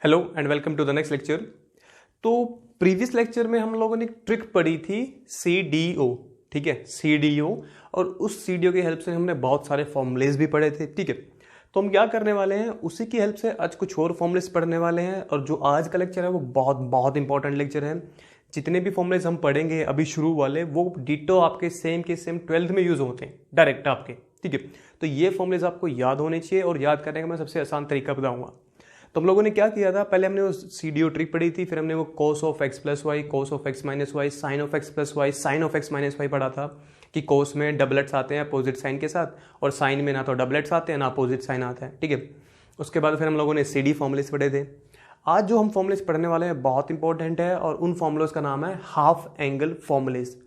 Hello and welcome to the next lecture. तो previous lecture में हम लोगों ने एक ट्रिक पढ़ी थी CDO, ठीक है, CDO। और उस CDO की हेल्प से हमने बहुत सारे फॉर्मूलेज भी पढ़े थे, ठीक है। तो हम क्या करने वाले हैं, उसी की हेल्प से आज कुछ और फॉर्मूलेज पढ़ने वाले हैं। और जो आज का लेक्चर है वो बहुत बहुत इंपॉर्टेंट लेक्चर है। जितने भी फॉर्मूलेज हम पढ़ेंगे अभी शुरू वाले, वो डिटो आपके सेम के सेम 12th में यूज होते हैं डायरेक्ट आपके, ठीक है। तो ये फॉर्मूलेज आपको याद होने चाहिए और याद करने का मैं सबसे आसान तरीका बताऊंगा। तो हम लोगों ने क्या किया था, पहले हमने वो CDO ट्रिक पढ़ी थी, फिर हमने वो cos of x plus y, cos of x minus y, sine of x plus y, sine of x minus y पढ़ा था कि cos में डबलेट्स आते हैं अपोजिट साइन के साथ, और साइन में ना तो डबलेट्स आते हैं ना अपोजिट साइन आता है, ठीक है। उसके बाद फिर हम लोगों ने CD फॉर्मुलेस पढ़े थे। आज जो हम फॉर्मुलेस पढ़ने वाले हैं बहुत इंपॉर्टेंट है, और उन फॉर्मुलेस का नाम है half angle formulas.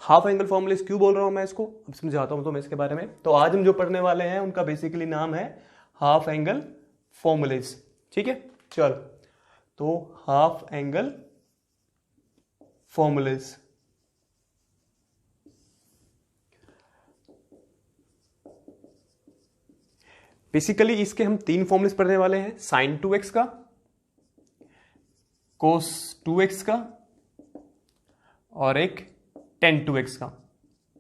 Half angle formulas क्यों बोल रहा हूं मैं इसको, अब समझाता हूं तो मैं इसके बारे में। तो आज हम जो पढ़ने वाले हैं उनका बेसिकली नाम है हाफ एंगल फॉर्मुलेस, ठीक है। चल, तो हाफ एंगल फॉर्मुलेस, बेसिकली इसके हम तीन फॉर्मुलेस पढ़ने वाले हैं, sin 2x का, cos 2x का और एक tan 2x का।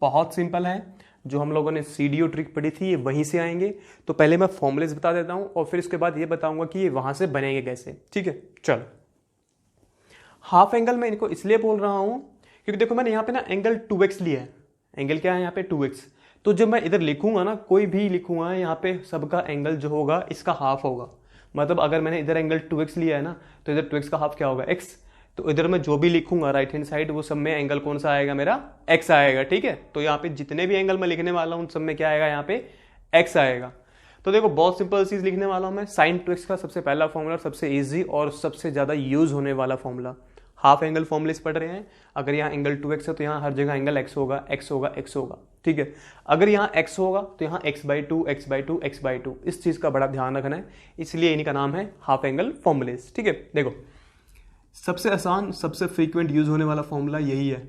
बहुत सिंपल है, जो हम लोगों ने CDO ट्रिक पढ़ी थी ये वहीं से आएंगे। तो पहले मैं फॉर्मुलेस बता देता हूं और फिर इसके बाद ये बताऊंगा कि ये वहां से बनेंगे कैसे, ठीक है। चलो, हाफ एंगल मैं इनको इसलिए बोल रहा हूं क्योंकि देखो मैंने यहां पे ना एंगल 2x लिया है। एंगल क्या है यहाँ पे 2x। तो जब मैं इधर लिखूंगा ना, कोई भी लिखूंगा, यहाँ पे सबका एंगल जो होगा इसका हाफ होगा। मतलब अगर मैंने इधर एंगल 2x लिया है ना, तो इधर 2x का हाफ क्या होगा, x। तो इधर मैं जो भी लिखूंगा राइट हैंड साइड, वो सब में एंगल कौन सा आएगा, मेरा x आएगा, ठीक है। तो यहाँ पे जितने भी एंगल मैं लिखने वाला हूँ उन सब में क्या आएगा, यहाँ पे x आएगा। तो देखो बहुत सिंपल चीज लिखने वाला हूं मैं, sin 2x का सबसे पहला फॉर्मूला, सबसे इजी और सबसे ज्यादा यूज होने वाला फॉर्मूला। हाफ एंगल फॉर्मुलेस पढ़ रहे हैं, अगर यहाँ एंगल 2x है तो यहाँ हर जगह एंगल x होगा, x होगा, x होगा, ठीक है। अगर यहाँ x होगा तो यहाँ x/2, x/2, x/2। इस चीज का बड़ा ध्यान रखना है, इसलिए इन्हीं का नाम है हाफ एंगल फॉर्मुलेस, ठीक है। देखो सबसे आसान, सबसे फ्रीक्वेंट यूज होने वाला फॉर्मूला यही है।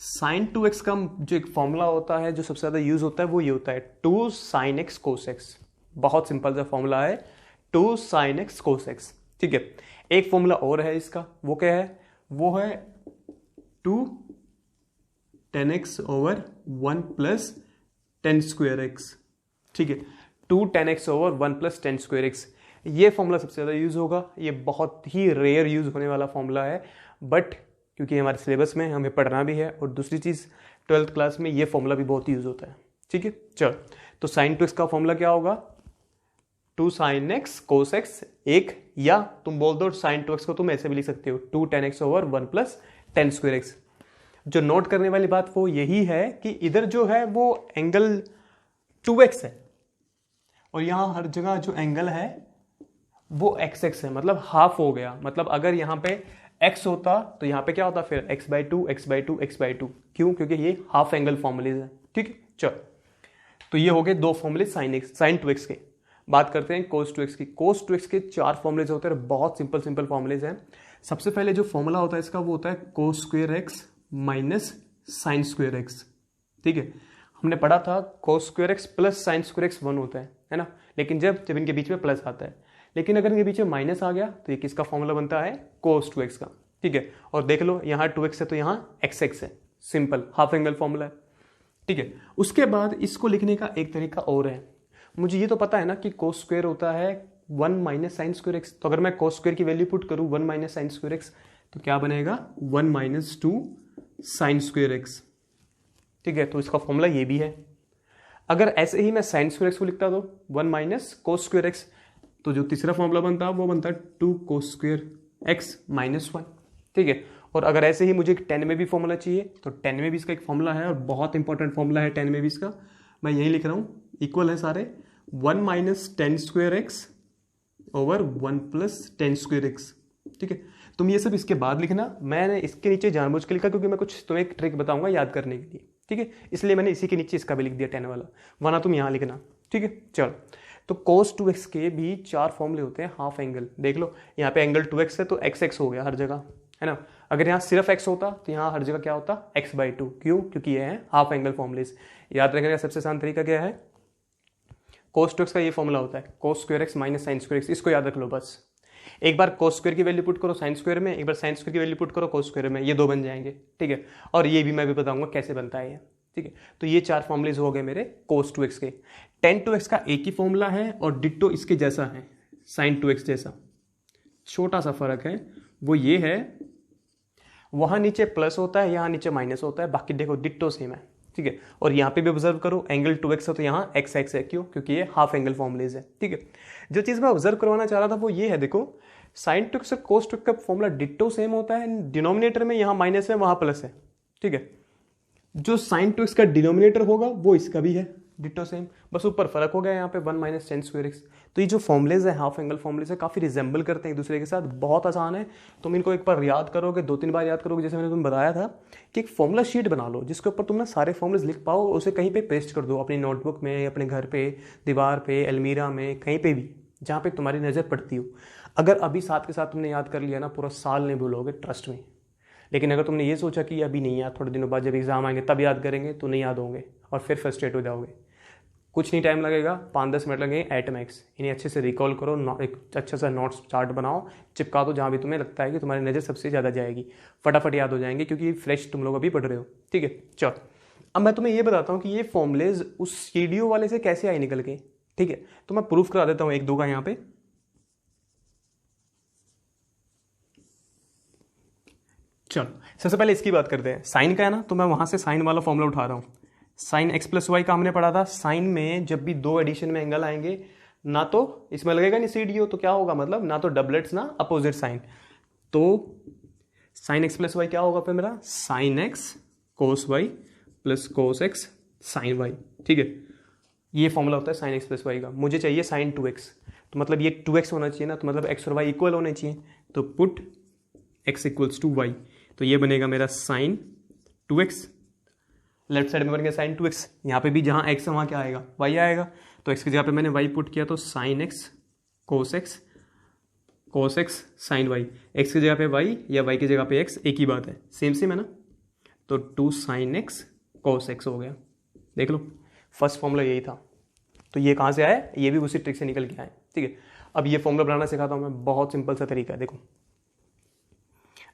sin 2x का जो एक फॉर्मूला होता है, जो सबसे ज्यादा यूज होता है, वो ये होता है 2 sin x cos x। बहुत सिंपल सा फॉर्मूला है, 2 sin x cos x, ठीक है। एक फॉर्मूला और है इसका, वो क्या है, वो है 2 tan x over 1 plus tan square x, ठीक है। 2 tan x over 1 plus tan square x, ये फॉर्मूला सबसे ज्यादा यूज होगा। ये बहुत ही रेयर यूज होने वाला फॉर्मूला है, बट क्योंकि हमारे सिलेबस में हमें पढ़ना भी है, और दूसरी चीज 12th क्लास में ये फॉर्मूला भी बहुत यूज होता है, ठीक है। चलो, तो sin 2x का फॉर्मूला क्या होगा, 2 sin x cos x, एक, या तुम बोल दो sin 2x को तुम ऐसे भी लिख सकते हो 2 tan x over 1 plus tan square x। जो नोट करने वाली बात वो यही है कि इधर जो है वो एंगल 2x है, और यहां हर जगह जो एंगल है वो xx है, मतलब हाफ हो गया। मतलब अगर यहाँ पे x होता तो यहाँ पे क्या होता, फिर x/2, x/2, x/2। क्यों, क्योंकि ये हाफ एंगल फॉर्मुलेज है, ठीक है। चलो, तो ये हो गए दो फॉर्मुले sin 2x के। बात करते हैं cos 2x की। cos 2x के 4 फॉर्मुलेज होते हैं, बहुत सिंपल फॉर्मुलेज हैं। सबसे पहले जो फॉर्मूला होता है इसका, वो होता है cos square x minus sine square x, ठीक है। हमने पढ़ा था cos square x plus sine square x 1 होता है ना। लेकिन जब इनके बीच में प्लस आता है, लेकिन अगर इनके बीच में माइनस आ गया तो ये किसका फॉर्मूला बनता है, cos 2x का, ठीक है। और देख लो यहाँ 2x है तो यहाँ xx है, सिंपल हाफ एंगल फॉर्मूला है, ठीक है। उसके बाद इसको लिखने का एक तरीका और है। मुझे ये तो पता है ना कि cos स्क्वायर होता है 1 माइनस साइन स्क्वायर x। तो अगर मैं cos स्क्वायर की वैल्यू पुट करूं 1 माइनस साइन स्क्वायर x, तो क्या बनेगा 1 माइनस 2 साइन स्क्वायर x, ठीक है। तो इसका फॉर्मूला ये भी है। अगर ऐसे ही मैं साइन स्क्वायर x को लिखता तो 1 माइनस cos स्क्वायर x, तो जो तीसरा फॉर्मूला बनता वो बनता 2 cos स्क्वायर x माइनस 1, ठीक है। और अगर ऐसे ही मुझे tan में भी फॉर्मूला चाहिए, तो tan में भी इसका एक फॉर्मूला है, और बहुत इंपॉर्टेंट फॉर्मूला है tan में भी इसका। मैं यही लिख रहा हूँ, इक्वल है सारे, 1 minus tan square x over 1 plus tan square x, ठीक है। तुम ये सब इसके बाद लिखना, मैंने इसके नीचे जानबूझ के लिखा क्योंकि मैं कुछ तुम्हें एक ट्रिक बताऊंगा याद करने के लिए, ठीक है। इसलिए मैंने इसी के नीचे इसका भी लिख दिया tan वाला, वरना तुम यहाँ लिखना, ठीक है। चलो, तो cos 2x के भी 4 फॉर्मूले होते हैं हाफ एंगल। देख लो यहाँ पे एंगल 2x है तो xx हो गया हर जगह, है ना। अगर यहाँ सिर्फ x होता तो यहाँ हर जगह क्या होता, x/2। क्यों, क्योंकि ये है हाफ एंगल फॉर्मुलेस। याद रखने का सबसे आसान तरीका क्या है, cos 2x का ये फॉर्मूला होता है cos square x minus sine square x, इसको याद रख लो बस। एक बार कोस स्क्वायर की वैल्यू पुट करो साइन स्क्वायर में, एक बार साइन स्क्वायर की वैल्यू पुट करो कोस स्क्वायर में, ये दो बन जाएंगे, ठीक है। और ये भी मैं भी बताऊंगा कैसे बनता है ये, ठीक है। तो ये 4 फॉर्मूलेज हो गए मेरे कोस 2x के। टेन 2x का एक ही फॉर्मूला है और डिट्टो इसके जैसा है, साइन 2x जैसा। छोटा सा फर्क है वो ये है, वहां नीचे प्लस होता है, यहां नीचे माइनस होता है, बाकी देखो डिट्टो सेम है, ठीक है। और यहाँ पे भी ऑब्जर्व करो एंगल 2x है तो यहाँ x x है, क्यों? क्योंकि ये हाफ एंगल फॉर्मूलेज है, ठीक है। जो चीज मैं ऑब्जर्व करवाना चाह रहा था वो ये है, देखो साइन 2x और कोस 2x का फॉर्मूला डिट्टो सेम होता है, डिनोमिनेटर में यहाँ माइनस है वहां प्लस है, ठीक है। जो साइन 2x का डिनोमिनेटर होगा वो इसका भी है डिट्टो सेम, बस ऊपर फर्क हो गया यहाँ पे 1 माइनस टेन स्क्वायर एक्स। तो ये जो फॉर्मूलेज है हाफ एंगल फॉर्मूलेज है, काफी रिजेंबल करते हैं एक दूसरे के साथ, बहुत आसान है। तुम इनको एक बार याद करोगे, 2-3 बार याद करोगे, जैसे मैंने तुम्हें बताया था कि एक फॉर्मूला शीट बना लो जिसके ऊपर तुम ना सारे फॉर्मूलेज लिख पाओ, उसे कहीं पे पेस्ट कर दो, अपनी नोटबुक में, अपने घर पे, दीवार पे, अलमीरा में, कहीं पे भी जहाँ पे तुम्हारी नजर पड़ती हो। अगर अभी साथ के साथ तुमने याद कर लिया ना, पूरा साल नहीं भूलोगे, ट्रस्ट में। लेकिन अगर तुमने ये सोचा कि अभी नहीं याद, थोड़े दिनों बाद जब एग्जाम आएंगे तब याद करेंगे, तो नहीं याद होंगे और फिर फ्रस्ट्रेट हो जाओगे। कुछ नहीं टाइम लगेगा, 5-10 मिनट लगेंगे एट मैक्स। इन्हें अच्छे से रिकॉल करो, एक अच्छा सा नोट्स चार्ट बनाओ, चिपका दो जहाँ भी तुम्हें लगता है कि तुम्हारी नज़र सबसे ज़्यादा जाएगी, फटाफट याद हो जाएंगे क्योंकि फ्रेश तुम लोग अभी पढ़ रहे हो, ठीक है। चलो अब मैं तुम्हें ये बताता हूँ कि ये फॉर्मूलेज उस सीडीओ वाले से कैसे आए निकल के, ठीक है। तो मैं प्रूफ करा देता हूँ 1-2 का यहाँ पे। चलो सबसे पहले इसकी बात करते हैं, साइन का है ना, तो मैं वहां से साइन वाला फॉर्मूला उठा रहा हूँ। साइन x प्लस वाई का हमने पढ़ा था, साइन में जब भी 2 एडिशन में एंगल आएंगे ना तो इसमें लगेगा नहीं सीडीओ, तो क्या होगा, मतलब ना तो डबलेट्स ना अपोजिट साइन। तो साइन x प्लस वाई क्या होगा फिर मेरा, sin x cos y plus cos x sin y, ठीक है। ये फॉर्मूला होता है साइन x प्लस वाई का। मुझे चाहिए साइन 2x, तो मतलब ये 2x होना चाहिए ना, तो मतलब x और y इक्वल होने चाहिए, तो put x equals to y, तो ये बनेगा मेरा साइन 2x। लेफ्ट साइड में बन गया साइन 2x, यहाँ पे भी जहाँ x है वहाँ क्या आएगा, y आएगा, तो x की जगह पे मैंने y पुट किया, तो साइन x कोस x साइन y, x की जगह पे y या y की जगह पे x, एक ही बात है, सेम सेम है ना। तो 2 साइन x कोस x हो गया, देख लो फर्स्ट फॉर्मूला यही था। तो ये कहाँ से आया, ये भी उसी ट्रिक से निकल के आए, ठीक है। अब ये फॉर्मूला बनाना सिखाता हूँ मैं, बहुत सिंपल सा तरीका है। देखो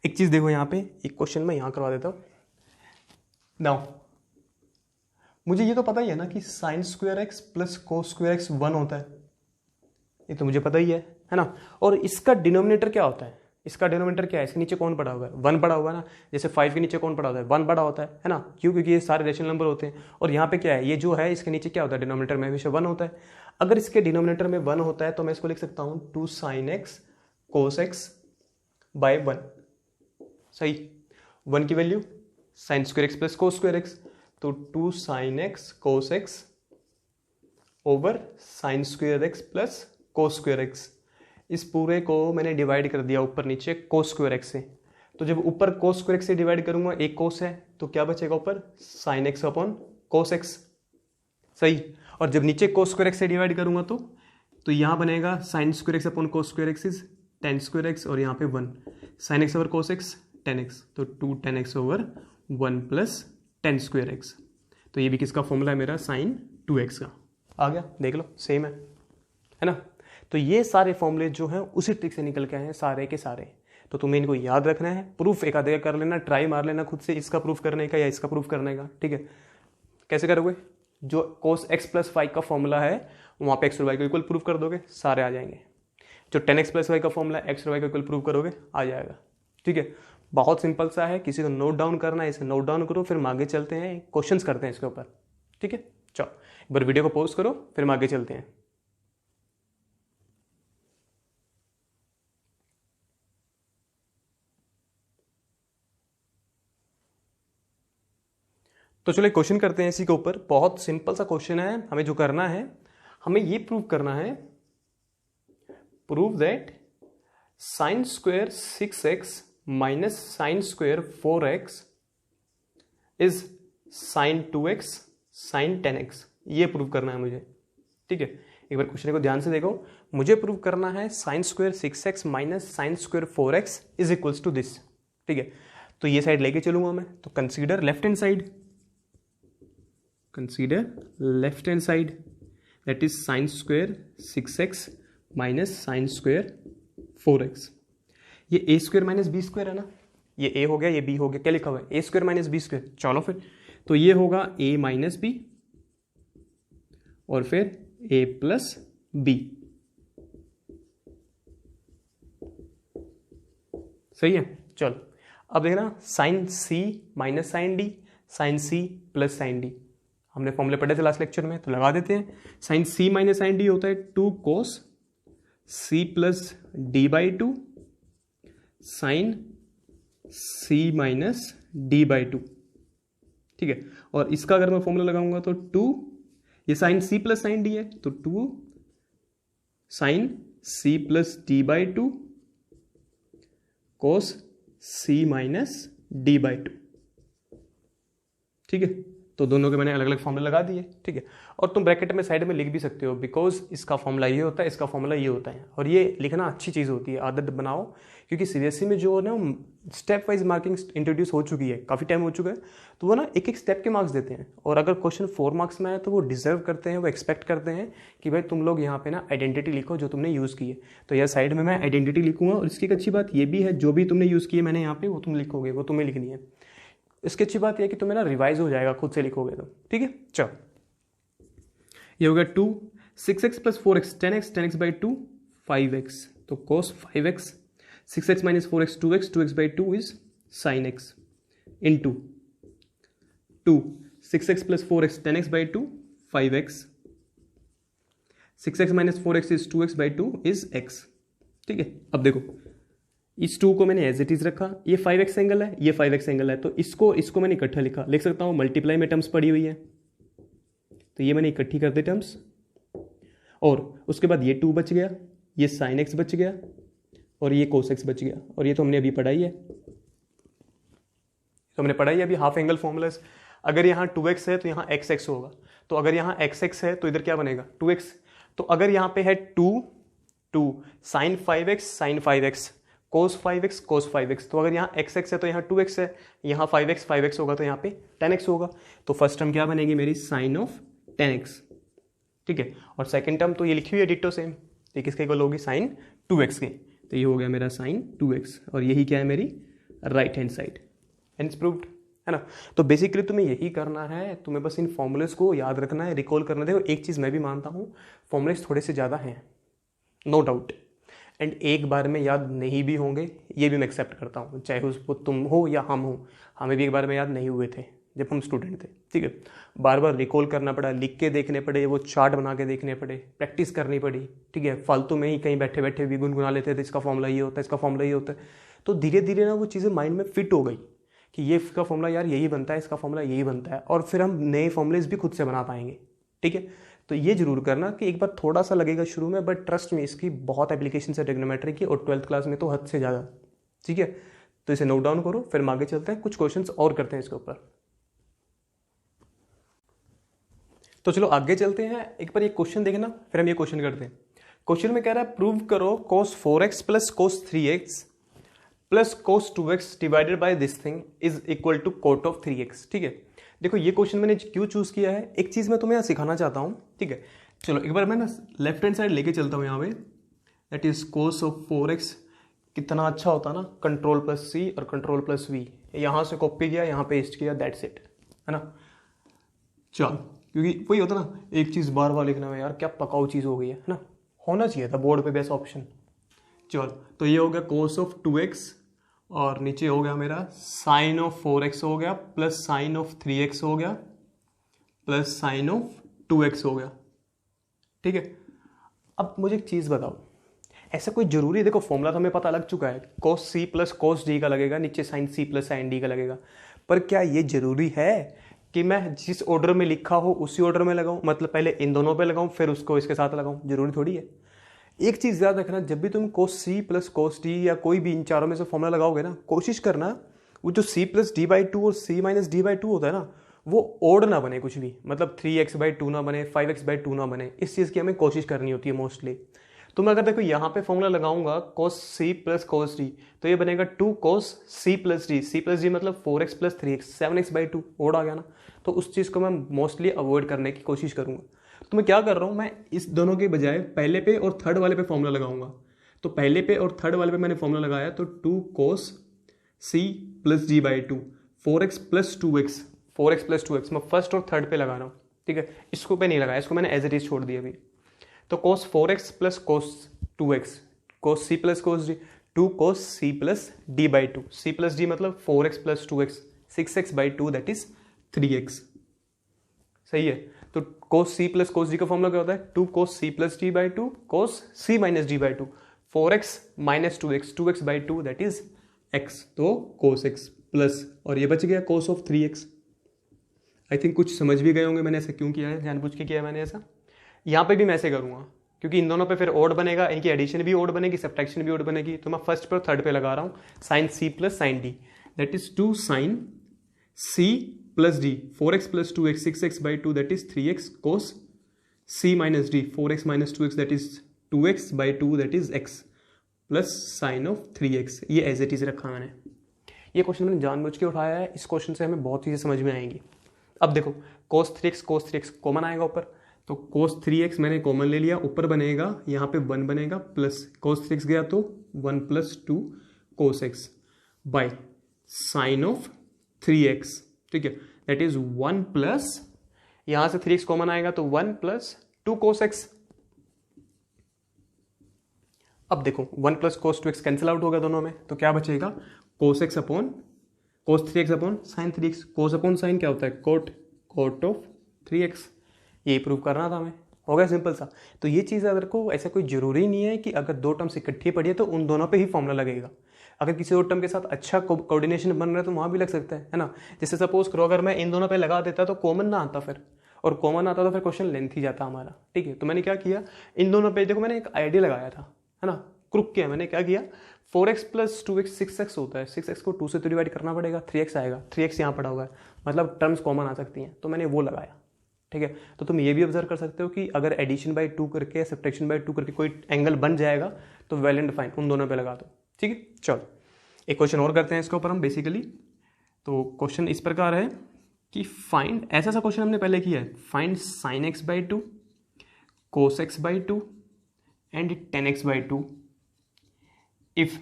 एक चीज देखो, यहाँ पे एक क्वेश्चन मैं यहाँ करवा देता हूँ। नाउ मुझे ये तो पता ही है ना कि sign square x plus cos square x 1 होता है, ये तो मुझे पता ही है ना। और इसका डिनोमिनेटर क्या होता है, इसका डिनोमिनेटर क्या है, इसके नीचे कौन पड़ा हुआ है, 1 पड़ा हुआ है ना। जैसे 5 के नीचे कौन पड़ा होता है, 1 पड़ा होता है ना, क्यों? क्योंकि ये सारे रेशनल नंबर होते हैं। और यहाँ पे क्या है, ये जो है इसके नीचे क्या होता है, डिनोमिनेटर में हमेशा 1 होता है। अगर इसके डिनोमिनेटर में 1 होता है तो मैं इसको लिख सकता हूँ 2 sine x cos x by 1, सही। 1 की value sine square x plus cos square x, तो 2 sine x cos x over sine square x plus cos square x. इस पूरे को मैंने डिवाइड कर दिया ऊपर नीचे कोस स्क्वायर एक्स से, तो जब ऊपर कोस स्क्वायर एक्स से डिवाइड करूंगा, एक कोस है तो क्या बचेगा ऊपर, sine x upon cos x, सही। और जब नीचे कोस स्क्वायर एक्स से डिवाइड करूंगा तो यहां बनेगा sign square x upon cos square x is ten square x, और यहाँ पे 1 sine x over cos x 10x, तो 2 10x over 1 plus 10 square x. तो ये भी किसका फॉर्मूला है मेरा, साइन 2x का। आ गया, देख लो सेम है ना। तो ये सारे फॉर्मूले जो हैं उसी ट्रिक से निकल के आए हैं सारे के सारे। तो तुम्हें इनको याद रखना है, प्रूफ एक आधे कर लेना, ट्राई मार लेना खुद से, इसका प्रूफ करने का या इसका प्रूफ करने का, ठीक है। कैसे करोगे, जो कोस x प्लस 5 का फॉर्मूला है वहाँ पे x और y को इक्वल प्रूफ कर दोगे, सारे आ जाएंगे। जो 10x प्लस y का फॉर्मूला है x और y को इक्वल प्रूफ करोगे, आ जाएगा, ठीक है। बहुत सिंपल सा है, किसी को नोट डाउन करना है इसे नोट डाउन करो, फिर हम आगे चलते हैं, क्वेश्चंस करते हैं इसके ऊपर, ठीक है। चलो एक बार वीडियो को पॉज करो, फिर हम आगे चलते हैं। तो चलो एक क्वेश्चन करते हैं इसी के ऊपर, बहुत सिंपल सा क्वेश्चन है। हमें जो करना है, हमें ये प्रूव करना है, prove that sine square 6x minus sine square 4x is sine 2x sine 10x। ये प्रूव करना है मुझे, ठीक है। एक बार क्वेश्चन को ध्यान से देखो, मुझे प्रूव करना है sine square 6x minus sine square 4x is equals to this, ठीक है। तो ये साइड लेके चलूंगा मैं, तो consider left hand side, consider left hand side, that is sine square 6x minus sine square 4x। ये a square minus b square है ना, ये ए हो गया, ये बी हो गया, क्या लिखा हुआ है ए स्क्वायर माइनस बी स्क्वायर। चलो फिर तो ये होगा ए माइनस बी और फिर ए प्लस बी, सही है। चलो अब देखना साइन सी माइनस साइन डी, साइन सी प्लस साइन डी, हमने फॉर्मूले पढ़े थे लास्ट लेक्चर में, तो लगा देते हैं। साइन सी माइनस साइन डी होता है 2 cos c plus d by 2 sine C minus d by 2, ठीक है। और इसका अगर मैं फॉर्मूला लगाऊंगा तो 2, ये साइन सी प्लस साइन डी है तो 2 sine C plus d by 2 cos c minus d by 2, ठीक है। तो दोनों के मैंने अलग अलग फॉर्मूला लगा दिए, ठीक है। और तुम ब्रैकेट में साइड में लिख भी सकते हो, बिकॉज इसका फॉर्मूला ये होता है, इसका फॉर्मूला ये होता है। और ये लिखना अच्छी चीज़ होती है, आदत बनाओ, क्योंकि सीबीएसई में जो है ना स्टेप वाइज मार्किंग इंट्रोड्यूस हो चुकी है, काफ़ी टाइम हो चुका है, तो वो ना एक एक स्टेप के मार्क्स देते हैं। और अगर क्वेश्चन 4 मार्क्स में आए तो वो डिजर्व करते हैं, वो एक्सपेक्ट करते हैं कि भाई तुम लोग यहाँ पे ना आइडेंटिटी लिखो जो तुमने यूज़ की है। तो यह साइड में मैं आइडेंटिटी लिखूंगा, और इसकी एक अच्छी बात ये भी है, जो भी तुमने यूज़ की है मैंने यहाँ पे वो तुम लिखोगे, वो तुम्हें लिखनी है। इसकी अच्छी बात यह है कि तुम्हें ना रिवाइज हो जाएगा खुद से लिखोगे तो, ठीक है। चलो ये हो गया 2 6x plus 4x 10x 10x by 2 5x, तो cos 5x 6x minus 4x 2x 2x by 2 is sin x into 2 6x plus 4x 10x by 2 5x 6x minus 4x is 2x by 2 is x, ठीक है। अब देखो इस 2 को मैंने as it is रखा, ये 5x एंगल है, ये 5x एंगल है, तो इसको मैंने इकट्ठा लिखा, लिख सकता हूँ मल्टीप्लाई में टर्म्स पड़ी हुई है, तो ये मैंने इकट्ठी कर दी टर्म्स। और उसके बाद ये 2 बच गया, ये sin x बच गया, और ये cos x बच गया। और ये तो हमने अभी पढ़ाई है, तो हमने पढ़ाई है अभी हाफ एंगल फॉर्मूलाज। अगर यहाँ 2x है तो यहाँ xx होगा, तो अगर यहाँ xx है तो इधर क्या बनेगा 2x। तो अगर यहाँ पे है 2 sin 5x sin 5x cos 5x cos 5x, तो अगर यहाँ xx है तो यहाँ 2x है, यहाँ 5x होगा तो यहाँ पे 10x होगा। तो फर्स्ट टर्म क्या बनेगी मेरी साइन ऑफ 10x, ठीक है। और सेकंड टर्म तो ये लिखी हुई है डिट्टो सेम, ये किसके इक्वल होगी साइन 2x की, तो ये हो गया मेरा साइन 2x, और यही क्या है मेरी right hand side, hence proved, है ना। तो बेसिकली तुम्हें यही करना है, तुम्हें बस इन फॉर्मूलेस को याद रखना है, रिकॉल करना है। एक चीज़ मैं भी मानता हूँ, फॉर्मूलेस थोड़े से ज़्यादा हैं, नो डाउट, एंड एक बार में याद नहीं भी होंगे, ये भी मैं एक्सेप्ट करता हूँ, चाहे उसको तुम हो या हम हो, हमें भी एक बार में याद नहीं हुए थे जब हम स्टूडेंट थे, ठीक है। बार बार रिकॉल करना पड़ा, लिख के देखने पड़े, वो चार्ट बना के देखने पड़े, प्रैक्टिस करनी पड़ी, ठीक है। फालतू में ही कहीं बैठे बैठे भी गुनगुना लेते थे, इसका फॉर्मूला ये होता है, इसका फॉर्मूला ये होता है। तो धीरे धीरे ना वो चीज़ें माइंड में फिट हो गई कि ये इसका फॉर्मूला यार यही बनता है, इसका फॉर्मूला यही बनता है, और फिर हम नए फॉर्मूलेज भी खुद से बना पाएंगे, ठीक है। तो ये जरूर करना कि एक बार थोड़ा सा लगेगा शुरू में, बट ट्रस्ट में इसकी बहुत एप्लीकेशन है ट्रिग्नोमेट्री की, और 12th क्लास में तो हद से ज़्यादा, ठीक है। तो इसे नोट डाउन करो, फिर हम आगे चलते हैं, कुछ क्वेश्चंस और करते हैं इसके ऊपर। तो चलो आगे चलते हैं, एक बार ये क्वेश्चन देखना, फिर हम ये क्वेश्चन करते हैं। क्वेश्चन में कह रहा है प्रूव करो cos 4x plus cos 3x plus cos 2x divided by this thing is equal to cot of 3x, ठीक है। देखो ये क्वेश्चन मैंने क्यों चूज किया है, एक चीज मैं तुम्हें यहाँ सिखाना चाहता हूँ, ठीक है। चलो एक बार मैं ना लेफ्ट हैंड साइड लेके चलता हूँ यहाँ पे, that is cos of 4x, कितना अच्छा होता ना कंट्रोल प्लस c और कंट्रोल प्लस v, यहाँ से कॉपी किया, यहाँ पेस्ट किया, दैट्स इट, है ना। चलो क्योंकि वही होता ना, एक चीज़ बार बार लिखना में यार क्या पकाऊ चीज़ हो गई है ना, होना चाहिए था बोर्ड पे बेस्ट ऑप्शन। चलो तो ये हो गया cos ऑफ 2x, और नीचे हो गया मेरा साइन ऑफ 4x हो गया, प्लस साइन ऑफ 3x हो गया, प्लस साइन ऑफ 2x हो गया, ठीक है। अब मुझे एक चीज़ बताओ, ऐसा कोई जरूरी है, देखो फॉर्मूला तो हमें पता लग चुका है, cos c plus cos d का लगेगा, नीचे sine c plus sine d का लगेगा, पर क्या ये जरूरी है कि मैं जिस ऑर्डर में लिखा हो उसी ऑर्डर में लगाऊं, मतलब पहले इन दोनों पे लगाऊं फिर उसको इसके साथ लगाऊं, जरूरी थोड़ी है। एक चीज़ याद रखना, जब भी तुम cos c plus cos d या कोई भी इन चारों में से फॉर्मूला लगाओगे ना, कोशिश करना वो जो c प्लस डी बाई 2 और c माइनस डी बाई 2 होता है ना, वो ओड ना बने कुछ भी, मतलब 3x बाई 2 ना बने, 5x बाई 2 ना बने, इस चीज़ की हमें कोशिश करनी होती है मोस्टली। तो मैं अगर देखो यहाँ पे फॉर्मूला लगाऊंगा cos c plus cos d, तो ये बनेगा 2 cos c प्लस d मतलब 4x plus 3x 7x by 2, odd आ गया ना। तो उस चीज़ को मैं मोस्टली अवॉइड करने की कोशिश करूंगा। तो मैं क्या कर रहा हूँ, मैं इस दोनों के बजाय पहले पे और थर्ड वाले पे फॉर्मूला लगाऊंगा। तो पहले पे और थर्ड वाले पे मैंने फॉर्मूला लगाया, तो 2 cos c plus d by two, 4x plus 2x, 4x plus 2x मैं फर्स्ट और थर्ड पे लगा रहा हूँ, ठीक है। इसको पे नहीं लगाया, इसको मैंने एज इट इज छोड़ दिया अभी। तो cos 4x plus cos 2x, cos c plus cos d, 2 cos c plus d by two, c plus d मतलब 4x plus 2x, 6x by two that is 3x, सही है। तो cos c plus cos d का formula क्या होता है, 2 cos c plus d by two cos c minus d by two, 4x minus 2x, 2x by two that is x, तो cos x plus, और ये बच गया cos of 3x। I think कुछ समझ भी गए होंगे मैंने ऐसा क्यों किया है, जानबूझ के किया है मैंने ऐसा। यहाँ पे भी मैं ऐसे करूँगा क्योंकि इन दोनों पे फिर ओड बनेगा, इनकी एडिशन भी ओड बनेगी, सब्ट्रैक्शन भी ओड बनेगी, तो मैं फर्स्ट पर थर्ड पे लगा रहा हूँ sine c plus sine d that is 2 sine c plus d, 4x plus 2x, 6x by two that is 3x, cos c minus d, 4x minus 2x that is 2x by two that is x, plus sine of 3x। ये as it is रखा मैंने। ये question मैंने जानबूझ के उठाया है, इस क्वेश्चन से हमें बहुत चीज़ें समझ में आएंगी। अब देखो cos 3x कॉमन आएगा ऊपर, तो cos 3x मैंने कॉमन ले लिया, ऊपर बनेगा यहाँ पे 1 बनेगा, प्लस cos 3x गया तो 1 plus 2 cos x by sine of 3x, ठीक है, दैट इज 1 प्लस, यहाँ से 3x कॉमन आएगा तो 1 प्लस 2 cos x। अब देखो 1 plus cos 2x cancel out होगा दोनों में, तो क्या बचेगा, cos x upon cos 3x upon sine 3x, cos upon sine क्या होता है, कोट ऑफ 3x। यही प्रूव करना था हमें, हो गया सिंपल सा। तो ये चीज़ अगर को ऐसा कोई जरूरी नहीं है कि अगर दो टर्म्स इकट्ठी पड़ी है तो उन दोनों पे ही फॉर्मूला लगेगा। अगर किसी और टर्म के साथ अच्छा कोऑर्डिनेशन बन रहा है तो वहाँ भी लग सकता है ना। जैसे सपोज करो अगर मैं इन दोनों पे लगा देता तो कॉमन ना आता फिर, और कॉमन आता तो फिर क्वेश्चन लेंथ ही जाता हमारा, ठीक है। तो मैंने क्या किया, इन दोनों पे देखो मैंने एक आइडिया लगाया था, है ना, क्रुक किया मैंने, क्या किया, 4x प्लस 2x 6x होता है, 6x को 2 से तो डिवाइड करना पड़ेगा, 3x आएगा, 3x यहाँ पड़ा हुआ है, मतलब टर्म्स कॉमन आ सकती हैं, तो मैंने वो लगाया, ठीक है। तो तुम ये भी ऑब्जर्व कर सकते हो कि अगर एडिशन बाई 2 करके या सब्ट्रैक्शन बाई 2 करके कोई एंगल बन जाएगा तो वेल एंड फाइन, उन दोनों पे लगा दो, ठीक है। चलो एक क्वेश्चन और करते हैं इसके ऊपर हम बेसिकली। तो क्वेश्चन इस प्रकार है कि फाइंड, ऐसा सा क्वेश्चन हमने पहले किया है, find sign x by to, cos x by to and ten x by to if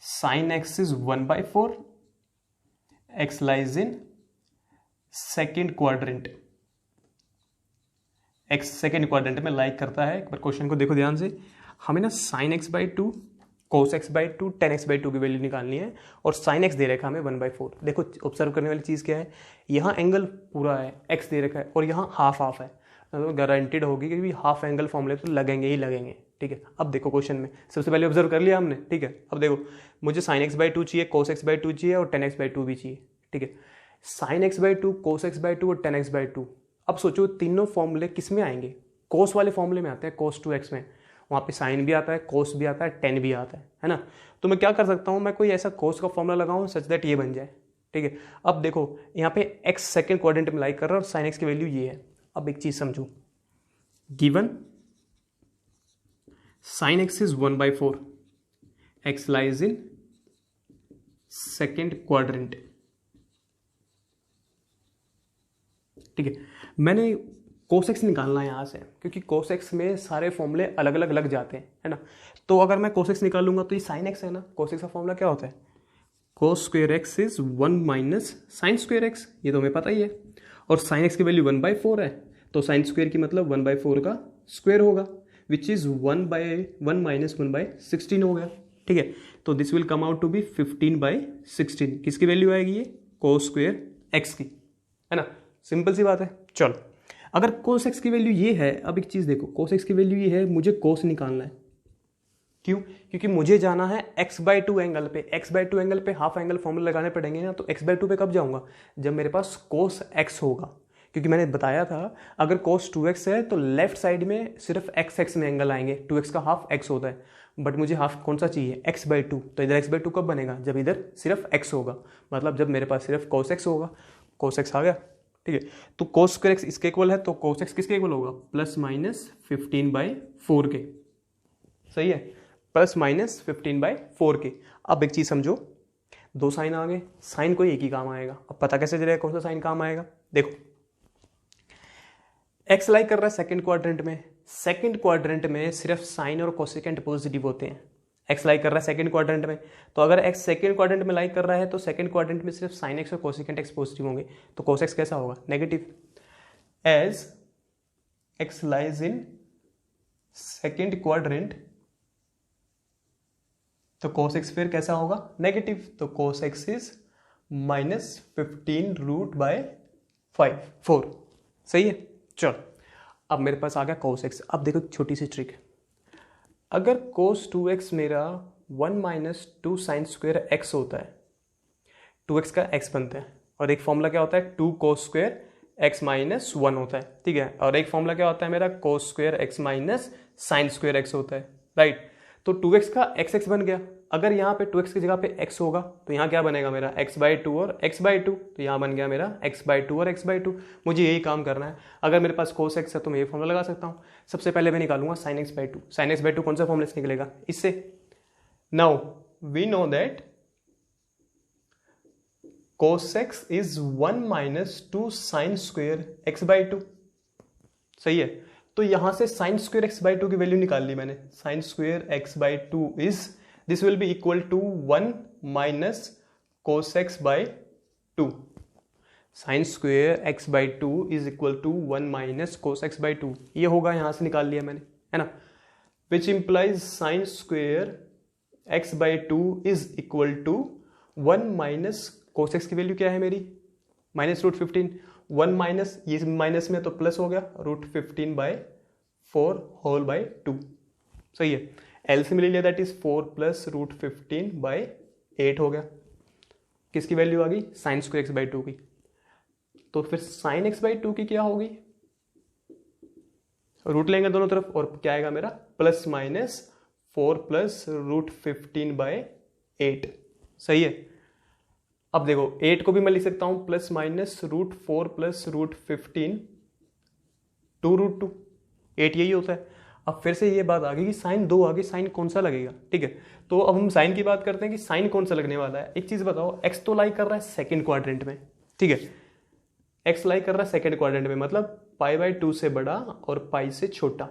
sin x is 1/4, x lies in second quadrant, x second quadrant में लाइक करता है। एक बार क्वेश्चन को देखो ध्यान से, हमें ना sin x by to, cos x by two, tan x by two की वैल्यू निकालनी है, और sin x दे रखा है हमें 1/4। देखो ऑब्जर्व करने वाली चीज़ क्या है, यहाँ एंगल पूरा है, x दे रखा है, और यहाँ हाफ हाफ है, तो गारंटीड होगी कि हाफ एंगल फॉर्मूले तो लगेंगे ही लगेंगे, ठीक है। अब देखो क्वेश्चन में सबसे पहले ऑब्जर्व कर लिया हमने, ठीक है। अब देखो मुझे sin x बाई टू चाहिए, cos x बाई टू चाहिए, और tan x बाई टू भी चाहिए, ठीक है। sin x by to, cos x by to और tan x बाई टू, अब सोचो तीनों फॉर्मूले किस में आएंगे, cos वाले फॉर्मूले में आते हैं, cos 2x में, वहाँ पे sin भी आता है, cos भी आता है, tan भी आता है ना। तो मैं क्या कर सकता हूँ, मैं कोई ऐसा cos का फॉर्मूला लगाऊँ सच दैट ये बन जाए, ठीक है। अब देखो यहाँ पे x सेकेंड क्वाड्रेंट में लाइक कर रहा है और sin x की वैल्यू ये है। अब एक चीज़ समझो, given sin x is 1/4, x lies in second quadrant, ठीक है। मैंने cos x निकालना है यहाँ से, क्योंकि cos x में सारे फॉर्मूले अलग अलग लग जाते हैं, है ना। तो अगर मैं cos x निकालूंगा तो ये sin x है ना, cos x का फॉर्मूला क्या होता है, cos square x is 1 minus sin square x, ये तो हमें पता ही है, और sin x की वैल्यू 1/4 है, तो sin स्क्वेयर की मतलब 1/4 का स्क्वायर होगा, विच इज 1/1 माइनस 1/16 हो गया, ठीक है। तो this will come out to be 15/16। किसकी वैल्यू आएगी ये, cos स्क्वेयर x की, है ना, सिंपल सी बात है। चलो अगर cos x की वैल्यू ये है, अब एक चीज़ देखो, cos x की वैल्यू ये है, मुझे cos निकालना है, क्यों, क्योंकि मुझे जाना है x/2 एंगल पे, x/2 एंगल पे हाफ एंगल फॉर्मूला लगाने पड़ेंगे ना। तो x/2 पे कब जाऊंगा, जब मेरे पास cos x होगा, क्योंकि मैंने बताया था अगर cos 2x है तो लेफ्ट साइड में सिर्फ x में एंगल आएंगे, 2x का हाफ x होता है, बट मुझे हाफ कौन सा चाहिए, x/2। तो इधर x/2 कब बनेगा, जब इधर सिर्फ x होगा, मतलब जब मेरे पास सिर्फ cos x होगा, cos x आ गया, ठीक है। तो cos स्क्वायर x इसके इक्वल है, तो cos x किसके इक्वल होगा, +-15/4 के, सही है, +-15/4 के। अब एक चीज़ समझो, दो साइन आ गए, साइन कोई एक ही काम आएगा। अब पता कैसे चलेगा कौन सा साइन काम आएगा, देखो x लाइक कर रहा है सेकंड क्वाड्रेंट में, सेकंड क्वाड्रेंट में सिर्फ साइन और कोसेकेंट पॉजिटिव होते हैं। एक्स लाइक कर रहा है सेकंड क्वाड्रेंट में, तो अगर एक्स सेकंड क्वाड्रेंट में लाइक कर रहा है तो सेकंड क्वाड्रेंट में सिर्फ साइन एक्स और कोसेकेंट एक्स पॉजिटिव होंगे, तो कोस एक्स कैसा होगा? Negative. As x lies in second quadrant, तो कोस एक्स फिर कैसा होगा? नेगेटिव। तो कोस एक्स इज -15√/4। सही है। चलो अब मेरे पास आ गया कोस एक्स। अब देखो छोटी सी ट्रिक, अगर कोस 2x मेरा 1 - 2 साइन स्क्वायर एक्स होता है, 2x का x बनता है, और एक फॉर्मूला क्या होता है? 2 कोस स्क्वायर x - 1 होता है, ठीक है। और एक फॉर्मूला क्या होता है मेरा? Cos square x - sine square x होता है, राइट। तो 2x का x बन गया। अगर यहाँ पे 2x की जगह पे x होगा तो यहाँ क्या बनेगा मेरा? x/2 और x/2, तो यहाँ बन गया मेरा x/2 और x/2। मुझे यही काम करना है। अगर मेरे पास cos x है तो मैं ये फॉर्मूला लगा सकता हूँ। सबसे पहले मैं निकालूंगा sin x/2। sin x/2 कौन सा फॉर्मूला से निकलेगा? इससे। Now we know that cos x is 1 - 2 sine square x/2। सही है। तो यहां से साइन स्क्वायर x/2 की वैल्यू निकाल ली मैंने। Sine square x/2 is, this will be equal to 1 - cos x/2। Sine square x/2 is equal to 1 - cos x/2। ये होगा, यहां से निकाल लिया मैंने, है ना। Which implies sine square x/2 is equal to 1 - cos x की वैल्यू क्या है मेरी? -√15। 1 माइनस, ये माइनस में तो प्लस हो गया, √15/4 होल बाय 2। सही है। एलसीएम ले लिया, दैट इज 4 + √15/8 हो गया। किसकी वैल्यू आ गई? साइन स्क्वायर x/2 की। तो फिर साइन x/2 की क्या होगी? रूट लेंगे दोनों तरफ, और क्या आएगा मेरा? ±4 + √15/8। सही है। अब देखो 8 को भी मैं लिख सकता हूं ±√4 + √15 2√2। 8 यही होता है। अब फिर से ये बात आ गई कि साइन 2 आ गई, साइन कौन सा लगेगा? ठीक है, तो अब हम साइन की बात करते हैं कि साइन कौन सा लगने वाला है। एक चीज बताओ, एक्स तो लाइक कर रहा है सेकंड क्वाड्रेंट में, ठीक है। एक्स लाइक कर रहा है सेकंड क्वाड्रेंट में, मतलब π/2 से बड़ा और पाई से छोटा।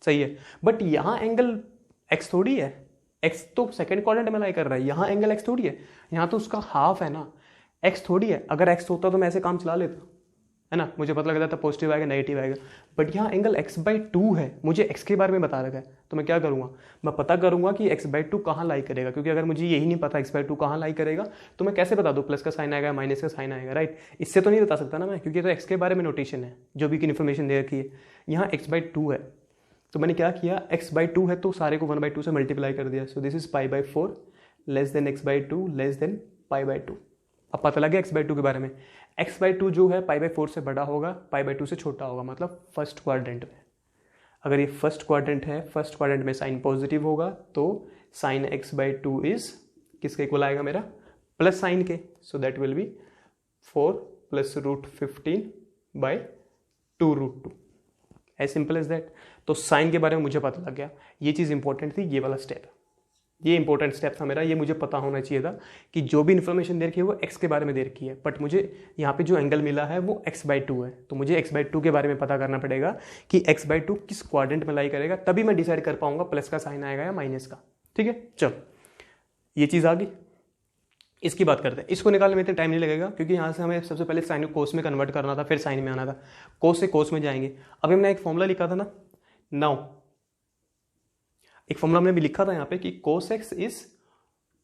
सही है। बट यहां एंगल एक्स थोड़ी है, एक्स तो सेकंड क्वाड्रेंट में लाई कर रहा है, यहां एंगल एक्स थोड़ी है, यहां तो उसका हाफ है ना, एक्स थोड़ी है। अगर एक्स होता तो मैं ऐसे काम चला लेता, है ना, मुझे पता लग जाता पॉजिटिव आएगा नेगेटिव आएगा। बट यहाँ एंगल x/2 है, मुझे x के बारे में बता रखा है, तो मैं क्या करूंगा? मैं पता करूंगा कि x/2 कहाँ लाई करेगा, क्योंकि अगर मुझे यही नहीं पता x/2 कहाँ लाई करेगा तो मैं कैसे बता दूं प्लस का साइन आएगा माइनस का साइन आएगा, राइट। इससे तो नहीं बता सकता ना मैं, क्योंकि तो x के बारे में नोटेशन है, जो भी इन्फॉर्मेशन दे रखी है। यहाँ x/2 है, तो मैंने क्या किया, x/2 है तो सारे को 1/2 से मल्टीप्लाई कर दिया। So this is π/4 < x/2 < π/2। अब पता लग गया x/2 के बारे में। x/2 जो है π/4 से बड़ा होगा, π/2 से छोटा होगा, मतलब फर्स्ट क्वाड्रेंट में। अगर ये फर्स्ट क्वाड्रेंट है, फर्स्ट क्वाड्रेंट में साइन पॉजिटिव होगा, तो साइन x/2 इज किसके इक्वल आएगा मेरा? प्लस साइन के। So that will be 4 + √15/2√2। As simple as that. तो साइन के बारे में मुझे पता लग गया, ये चीज इंपॉर्टेंट थी, ये वाला स्टेप, ये इंपॉर्टेंट स्टेप था मेरा, ये मुझे पता होना चाहिए था कि जो भी इन्फॉर्मेशन दे रखी है वो x के बारे में दे रखी है, बट मुझे यहाँ पे जो एंगल मिला है वो x/2 है, तो मुझे x/2 के बारे में पता करना पड़ेगा कि x/2 किस क्वाड्रेंट में लाई करेगा, तभी मैं डिसाइड कर पाऊंगा प्लस का साइन आएगा या माइनस का। ठीक है, चलो ये चीज़ आ गई। इसकी बात करते हैं, इसको निकालने में इतना टाइम नहीं लगेगा, क्योंकि यहाँ से हमें सबसे पहले साइन को कोस में कन्वर्ट करना था, फिर साइन में आना था, कोस से कोस में जाएंगे। अभी हमने एक फॉर्मूला लिखा था ना, नाउ एक फॉर्मूला हमने भी लिखा था यहाँ पे कि cos x is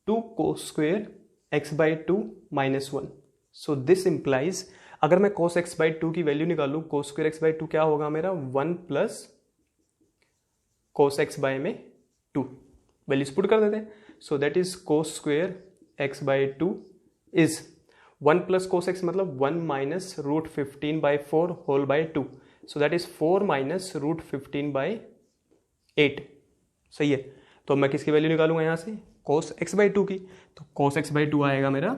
2 cos square x/2 - 1। So this implies, अगर मैं cos x/2 की वैल्यू निकालूं, cos स्क्वेयर x/2 क्या होगा मेरा? 1 + cos x/2। वैल्यूज पुट कर देते हैं। So that is cos square x/2 is 1 + cos x, मतलब 1 - √15/4 whole by 2। So that is 4 - √15/8। सही है। तो मैं किसकी वैल्यू निकालूंगा यहाँ से? cos x/2 की। तो cos x/2 आएगा मेरा,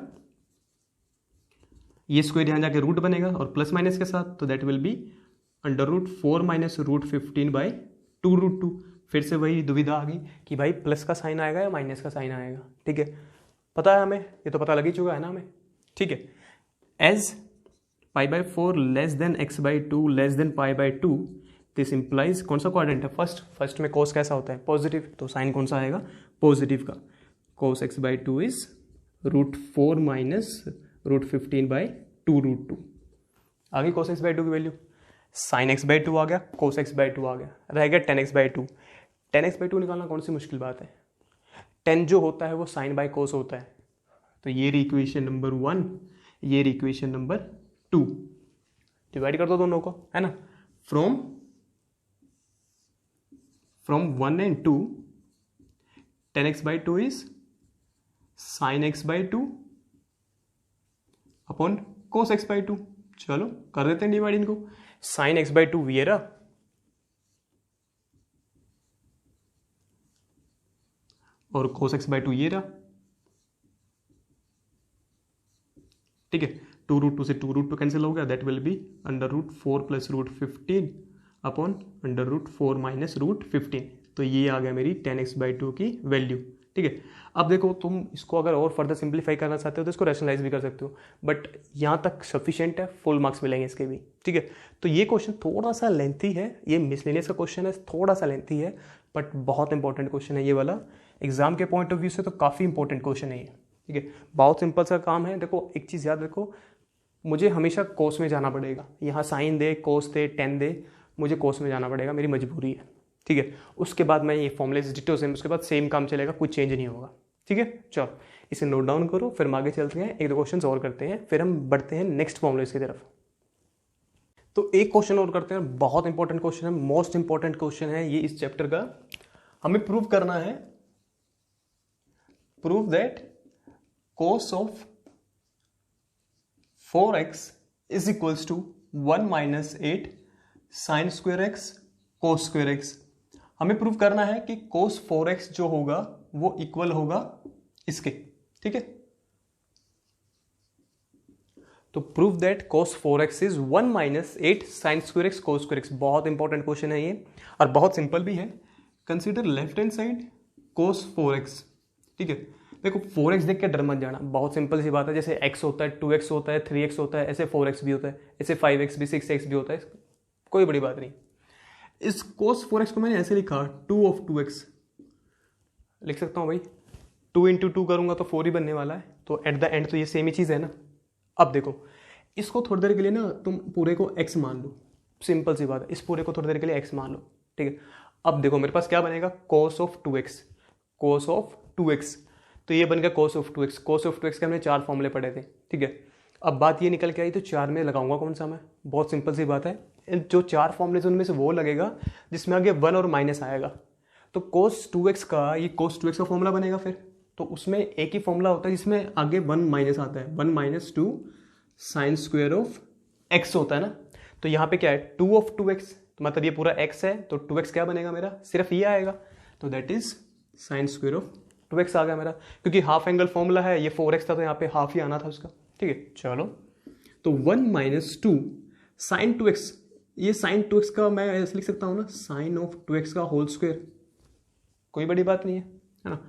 ये स्क्वायर यहाँ जाके रूट बनेगा और प्लस माइनस के साथ, तो दैट विल बी √4 - √15/2√2। फिर से वही दुविधा आ गई कि भाई प्लस का साइन आएगा या माइनस का साइन आएगा। ठीक है, पता है हमें, ये तो पता लग ही चुका है ना हमें। ठीक है, एज π/4 < x/2 < π/2, दिस इंप्लाइज कौन सा क्वाड्रेंट है, फर्स्ट में कोस कैसा होता है, पॉजिटिव, तो साइन कौन सा आएगा, पॉजिटिव का। Cos x by two is √4 minus √15/2√2। आ गई कोस एक्स बाई टू की value. Sin x by two आ गया, कोस एक्स बाई टू आ गया, रह गया tan x by two. tan x by two निकालना कौन सी मुश्किल बात है, tan जो होता है वो साइन बाई कोस होता है। तो ये रही इक्वेशन नंबर 1, ये रही इक्वेशन नंबर 2। डिवाइड कर दो दोनों को, है ना। From 1 and 2 tan x by two is sine x by two upon cos x by to. चलो कर देते हैं डिवाइड इनको। साइन एक्स बाई टू ये रहा और कोस एक्स बाई टू ये रहा, ठीक है। 2√2 से 2√2 कैंसिल हो गया, that will be √4 + √15 upon √4 minus √15। तो ये आ गया मेरी tan x बाई टू की वैल्यू, ठीक है। अब देखो तुम इसको अगर और फर्दर सिंप्लीफाई करना चाहते हो तो इसको रैशनलाइज भी कर सकते हो, बट यहाँ तक सफिशिएंट है, फुल मार्क्स मिलेंगे इसके भी, ठीक है। तो ये क्वेश्चन थोड़ा सा लेंथी है, ये मिसलेनियस का क्वेश्चन है, थोड़ा सा लेंथी है, बट बहुत इंपॉर्टेंट क्वेश्चन है ये वाला। एग्जाम के पॉइंट ऑफ व्यू से तो काफ़ी इंपॉर्टेंट क्वेश्चन है ये, ठीक है। बहुत सिंपल सा काम है। देखो एक चीज़ याद रखो, मुझे हमेशा कोस में जाना पड़ेगा, यहाँ साइन दे, कोस दे, टेन दे, मुझे कोस में जाना पड़ेगा, मेरी मजबूरी है, ठीक है। उसके बाद मैं ये फॉर्मुलेज डिटो सेम, उसके बाद सेम काम चलेगा, कुछ चेंज नहीं होगा, ठीक है। चलो इसे नोट डाउन करो, फिर हम आगे चलते हैं, एक दो क्वेश्चन और करते हैं, फिर हम बढ़ते हैं नेक्स्ट फॉर्मुलेज की तरफ। तो एक क्वेश्चन और करते हैं, बहुत इंपॉर्टेंट क्वेश्चन है, मोस्ट इंपॉर्टेंट क्वेश्चन है ये इस चैप्टर का। हमें प्रूव करना है, prove that cos of 4x is equals to 1 minus 8 sine square x cos square x. हमें प्रूव करना है कि कोस 4x जो होगा वो इक्वल होगा इसके, ठीक है। तो prove that cos 4x is 1 minus 8 sine square x cos square x. बहुत इंपॉर्टेंट क्वेश्चन है ये और बहुत सिंपल भी है। कंसीडर लेफ्ट हैंड साइड कोस 4x, ठीक है। देखो 4x देख के डर मत जाना, बहुत सिंपल सी बात है। जैसे x होता है, 2x होता है, 3x होता है, ऐसे 4x भी होता है, ऐसे 5x भी, 6x भी होता है, कोई बड़ी बात नहीं। इस cos 4x को मैंने ऐसे लिखा 2 of 2x लिख सकता हूँ भाई, 2 × 2 करूंगा तो 4 ही बनने वाला है, तो एट द एंड तो ये सेम ही चीज़ है ना। अब देखो इसको थोड़ी देर के लिए ना तुम पूरे को x मान लो, सिंपल सी बात है, इस पूरे को थोड़ी देर के लिए x मान लो, ठीक है। अब देखो मेरे पास क्या बनेगा, cos of 2x, cos of 2x, तो ये बन गया cos of 2x। cos of 2x के हमने 4 फॉर्मूले पढ़े थे, ठीक है। अब बात ये निकल के आई तो 4 में लगाऊंगा कौन सा मैं, बहुत सिंपल सी बात है, जो 4 फॉर्मूले उनमें से वो लगेगा जिसमें आगे 1 और माइनस आएगा। तो cos 2x का ये cos 2x का फॉर्मूला बनेगा फिर, तो उसमें एक ही फॉर्मूला होता है जिसमें आगे 1 माइनस आता है, 1 minus 2 sine square of x होता है ना। तो यहाँ पे क्या है 2 of 2x, तो मतलब ये पूरा x है, तो 2x क्या बनेगा मेरा, सिर्फ ये आएगा, तो that is sine square of 2x आ गया मेरा, क्योंकि हाफ एंगल फॉर्मूला है, ये 4x था तो यहाँ पे हाफ ही आना था उसका, ठीक है। चलो तो 1 माइनस 2 साइन 2x, ये साइन 2x का मैं ऐसे लिख सकता हूँ ना, साइन ऑफ 2x का होल स्क्वायर, कोई बड़ी बात नहीं है ना।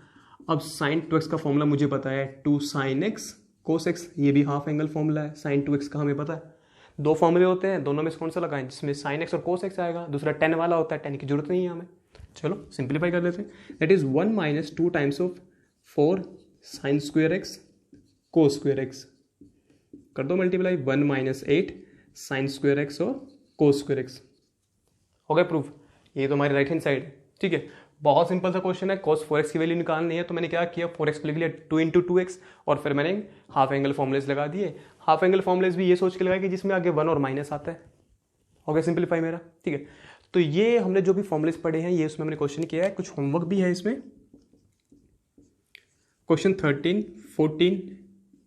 अब साइन 2x का फॉर्मूला मुझे पता है 2 साइन x कोस x, ये भी हाफ एंगल फॉर्मूला है, साइन 2x का हमें पता है। 2 फॉर्मूले होते हैं, दोनों में से कौन सा लगाएं, जिसमें साइन x और कोस x आएगा, दूसरा tan वाला होता है, tan की जरूरत नहीं है हमें। चलो सिंप्लीफाई कर लेते हैं, that is 1 minus 2 times of 4 sign square x cos square x, कर दो multiply, 1 minus 8 sine square x और कोस स्क्वायर एक्स। हो गया प्रूफ, ये तो हमारी राइट हैंड साइड है, ठीक है। बहुत सिंपल सा क्वेश्चन है, cos 4x की वैल्यू निकालनी है, तो मैंने क्या किया, 4x को लिख लिया 2 × 2x और फिर मैंने हाफ एंगल फॉर्मुलेज लगा दिए। हाफ एंगल फॉर्मुलेज भी ये सोच के लगाया कि जिसमें आगे 1 और माइनस आता है। हो गया सिंप्लीफाई मेरा, ठीक है। तो ये हमने जो भी फॉर्मुलेज पढ़े हैं ये उसमें हमने क्वेश्चन किया है, कुछ होमवर्क भी है इसमें। क्वेश्चन 13, 14,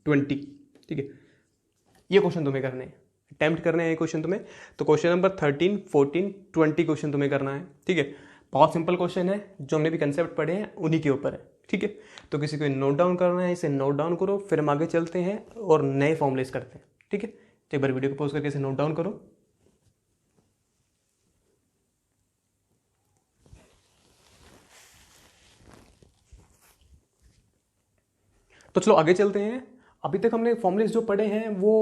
20, ठीक है, ये क्वेश्चन तुम्हें करने हैं, अटेम्प्ट करने हैं ये क्वेश्चन तुम्हें। तो क्वेश्चन नंबर 13, 14, 20 क्वेश्चन तुम्हें करना है, ठीक है। बहुत सिंपल क्वेश्चन है, जो हमने भी कंसेप्ट पढ़े हैं उन्हीं के ऊपर है, ठीक है। तो किसी को नोट डाउन करना है, इसे नोट डाउन करो, फिर हम आगे चलते हैं और नए फॉर्मुलेज करते हैं, ठीक है। एक बार वीडियो को पॉज करके इसे नोट डाउन करो। तो चलो आगे चलते हैं। अभी तक हमने फॉर्मुलेज जो पढ़े हैं वो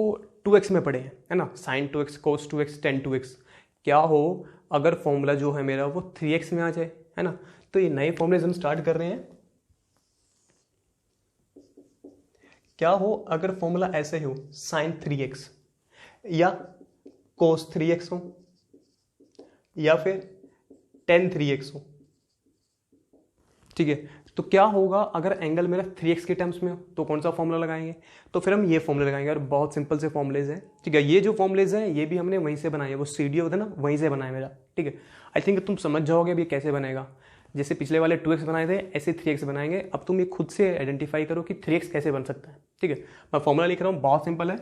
2x में पढ़े हैं, है ना, साइन 2x कोस 2x tan 2x। क्या हो अगर फॉर्मूला जो है मेरा वो 3x में आ जाए, है ना, तो ये नए फॉर्मूले हम स्टार्ट कर रहे हैं। क्या हो अगर फॉर्मूला ऐसे हो sin 3x या cos 3x हो या फिर tan 3x हो, ठीक है। तो क्या होगा अगर एंगल मेरा 3x के टर्म्स में हो, तो कौन सा फॉर्मूला लगाएंगे, तो फिर हम ये फॉर्मूला लगाएंगे। और बहुत सिंपल से फॉर्मूलेज हैं, ठीक है। ये जो फॉर्मूलेज हैं ये भी हमने वहीं से बनाए हैं, वो सीडीओ था ना, वहीं से बनाया मेरा, ठीक है। आई थिंक तुम समझ जाओगे अभी कैसे बनेगा। जैसे पिछले वाले 2x बनाए थे ऐसे 3x बनाएंगे। अब तुम ये खुद से आइडेंटिफाई करो कि 3x कैसे बन सकता है, ठीक है। मैं फॉर्मूला लिख रहा हूँ, बहुत सिंपल है।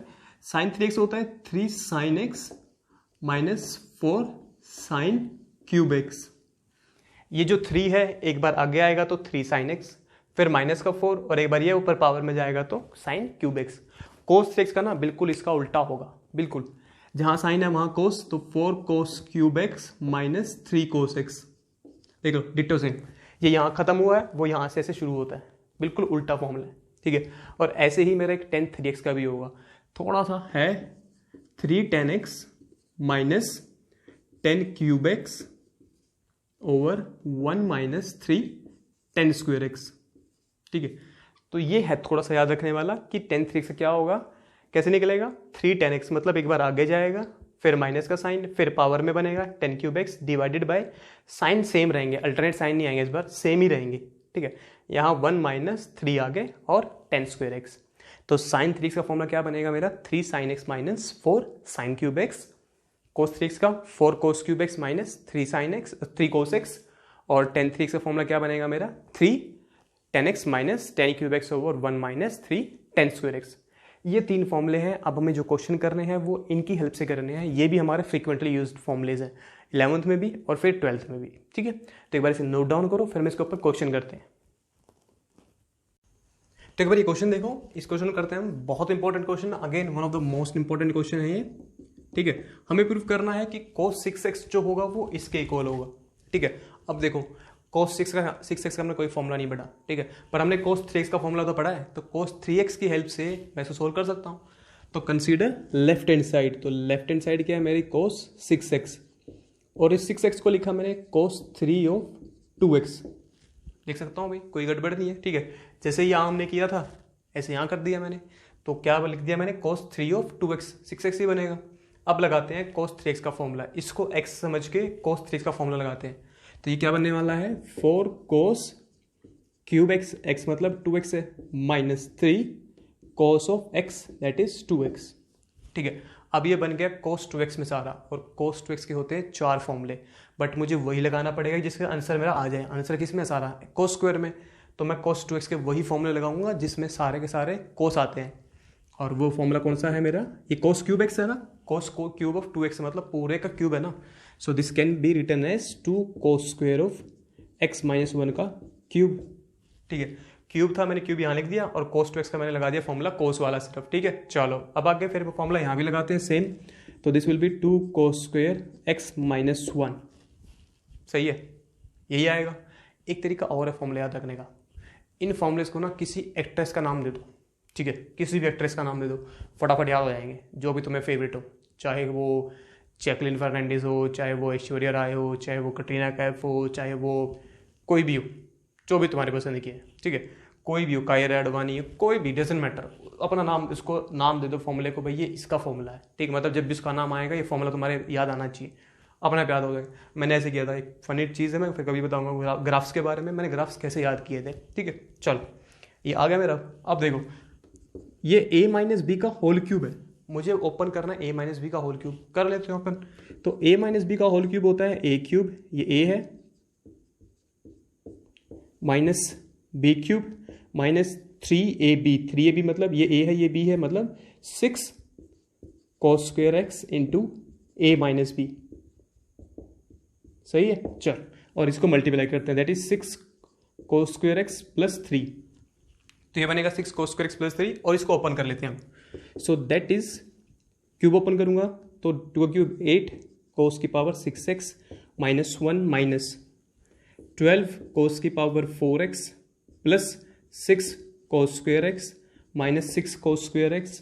sin 3x होता है 3 sin x minus 4 sin cube x। ये जो 3 है एक बार आगे आएगा तो 3 sin x, फिर माइनस का 4, और एक बार ये ऊपर पावर में जाएगा तो sin cube x। cos 3x का ना बिल्कुल इसका उल्टा होगा, बिल्कुल जहां साइन है वहां cos, तो 4 cos cube x minus 3 cos x। देख लो डिट्टो सेम, ये यहाँ खत्म हुआ है, वो यहाँ से ऐसे शुरू होता है, बिल्कुल उल्टा फॉर्मूला है, ठीक है। और ऐसे ही मेरा एक tan 3x का भी होगा, थोड़ा सा है 3 tan x minus 10 cube x over 1 minus 3 tan square x, ठीक है। तो ये है थोड़ा सा याद रखने वाला कि tan 3x से क्या होगा, कैसे निकलेगा, 3 tan x, मतलब एक बार आगे जाएगा फिर माइनस का साइन, फिर पावर में बनेगा 10 cube x divided by, sign same रहेंगे, अल्टरनेट साइन नहीं आएंगे इस बार, सेम ही रहेंगे, ठीक है। यहाँ 1 माइनस 3 आगे और 10 स्क्वायर x। तो साइन 3x का फॉर्मूला क्या बनेगा मेरा, 3 sin x minus 4 sin cube x, cos 3x का 4 cos cube x minus 3 sin x 3 cos x, और tan 3x का फॉर्मूला क्या बनेगा मेरा, 3 tan x minus 10 cube x over 1 minus 3 tan square x। ये 3 फॉर्मूले हैं। अब हमें जो क्वेश्चन करने हैं वो इनकी हेल्प से करने हैं। ये भी हमारे फ्रिक्वेंटली यूज्ड फॉर्मूलेज हैं 11th में भी और फिर 12th में भी, ठीक है। तो एक बार इसे नोट डाउन करो, फिर हम इसके ऊपर क्वेश्चन करते हैं। तो एक बार ये क्वेश्चन देखो, इस क्वेश्चन करते हैं हम, बहुत important question, again one of the most important question है ये, ठीक है। हमें प्रूव करना है कि cos 6x जो होगा वो इसके इक्वल होगा, ठीक है। अब देखो cos 6x का हमने कोई फॉर्मूला नहीं पढ़ा, ठीक है, पर हमने cos 3x का फॉर्मूला तो पढ़ा है, तो cos 3x की हेल्प से मैं इसे सोल्व कर सकता हूँ। तो कंसीडर लेफ्ट हैंड साइड, तो लेफ्ट हैंड साइड क्या है मेरी, cos 6x, और इस 6x को लिखा मैंने cos 3 of 2x, लिख सकता हूँ भाई, कोई गड़बड़ नहीं है, ठीक है। जैसे यहाँ हमने किया था ऐसे यहाँ कर दिया मैंने, तो क्या लिख दिया मैंने, cos 3 of 2x, 6x ही बनेगा। अब लगाते हैं cos 3x का फॉर्मूला, इसको x समझ के cos 3x का फॉर्मूला लगाते हैं। तो ये क्या बनने वाला है, 4 cos क्यूब x, x मतलब 2x है, minus 3 cos of x that is 2x, ठीक है। अब ये बन गया cos 2x में सारा, और cos 2x के होते हैं 4 फॉर्मूले, बट मुझे वही लगाना पड़ेगा जिसका आंसर मेरा आ जाए। आंसर किस में, सारा cos स्क्वायर में, तो मैं cos 2x के वही फॉर्मूले लगाऊंगा जिसमें सारे के सारे cos आते हैं। और वो फॉर्मूला कौन सा है मेरा, ये cos क्यूब x है ना, cos क्यूब ऑफ 2x मतलब पूरे का क्यूब है ना, so this can be written as 2 cos square of x minus 1 का क्यूब, ठीक है। क्यूब था, मैंने क्यूब यहाँ लिख दिया, और cos 2x का मैंने लगा दिया फॉर्मूला cos वाला सिर्फ, ठीक है। चलो अब आगे फिर फॉर्मूला यहाँ भी लगाते हैं सेम, तो this will be 2 cos square x minus 1, सही है, यही आएगा। एक तरीका और है फॉर्मूला याद रखने का, इन फॉर्मूलेस को ना किसी एक्ट्रेस का नाम दे दो, ठीक है, किसी भी एक्ट्रेस का नाम दे दो, फटाफट याद हो जाएंगे, जो भी तुम्हें फेवरेट हो, चाहे वो जैकलिन फर्नांडिस हो, चाहे वो ऐश्वर्या राय हो, चाहे वो कटरीना कैफ हो, चाहे वो कोई भी हो, जो भी तुम्हारी पसंद की है, ठीक है, कोई भी हो, कायरा अडवाणी हो, कोई भी, डजंट मैटर, अपना नाम, इसको नाम दे दो फॉर्मूले को, भाई ये इसका फॉर्मूला है, ठीक है। मतलब जब भी इसका नाम आएगा ये फॉर्मूला तुम्हारे याद आना चाहिए, अपने आप याद हो जाएगा। मैंने ऐसे किया था, एक फनी चीज़ है, मैं फिर कभी बताऊंगा ग्राफ्स के बारे में, मैंने ग्राफ्स कैसे याद किए थे, ठीक है। चलो ये आ गया मेरा। अब देखो ये a माइनस बी का होल क्यूब है, मुझे ओपन करना है a माइनस बी का होल क्यूब, कर लेते हैं ओपन। तो a माइनस बी का होल क्यूब होता है a क्यूब, ये a है, minus b cube minus 3ab, 3ab मतलब ये a है ये b है, मतलब 6 cos square x into a minus b, सही है। चल और इसको मल्टीप्लाई करते हैं, that is 6 cos square x plus 3, तो ये बनेगा 6 cos स्क्वायर x प्लस 3, और इसको ओपन कर लेते हैं हम। सो दैट इज, क्यूब ओपन करूंगा तो 2 क्यूब 8 cos की power 6x minus 1 minus 12 cos की power 4x plus 6 cos square x minus 6 cos square x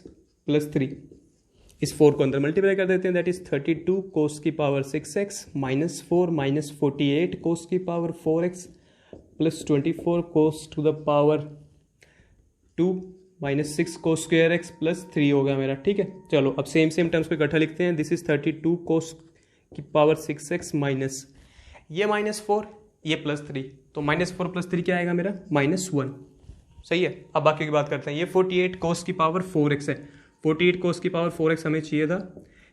plus 3, इस 4 को अंदर मल्टीप्लाई कर देते हैं, दैट इज 32 कोस की power 6x minus 4 minus 48 cos की power 4x plus 24 cos to the power 2 minus 6 cos square x plus 3 हो गया मेरा। ठीक है, चलो अब सेम सेम टर्म्स को इकट्ठा लिखते हैं। दिस इज 32 कोस की पावर 6x माइनस ये माइनस 4 ये प्लस 3, तो माइनस 4 प्लस 3 क्या आएगा मेरा -1। सही है, अब बाकी की बात करते हैं। ये 48 कोस की पावर 4x है, 48 कोस की पावर 4x हमें चाहिए था।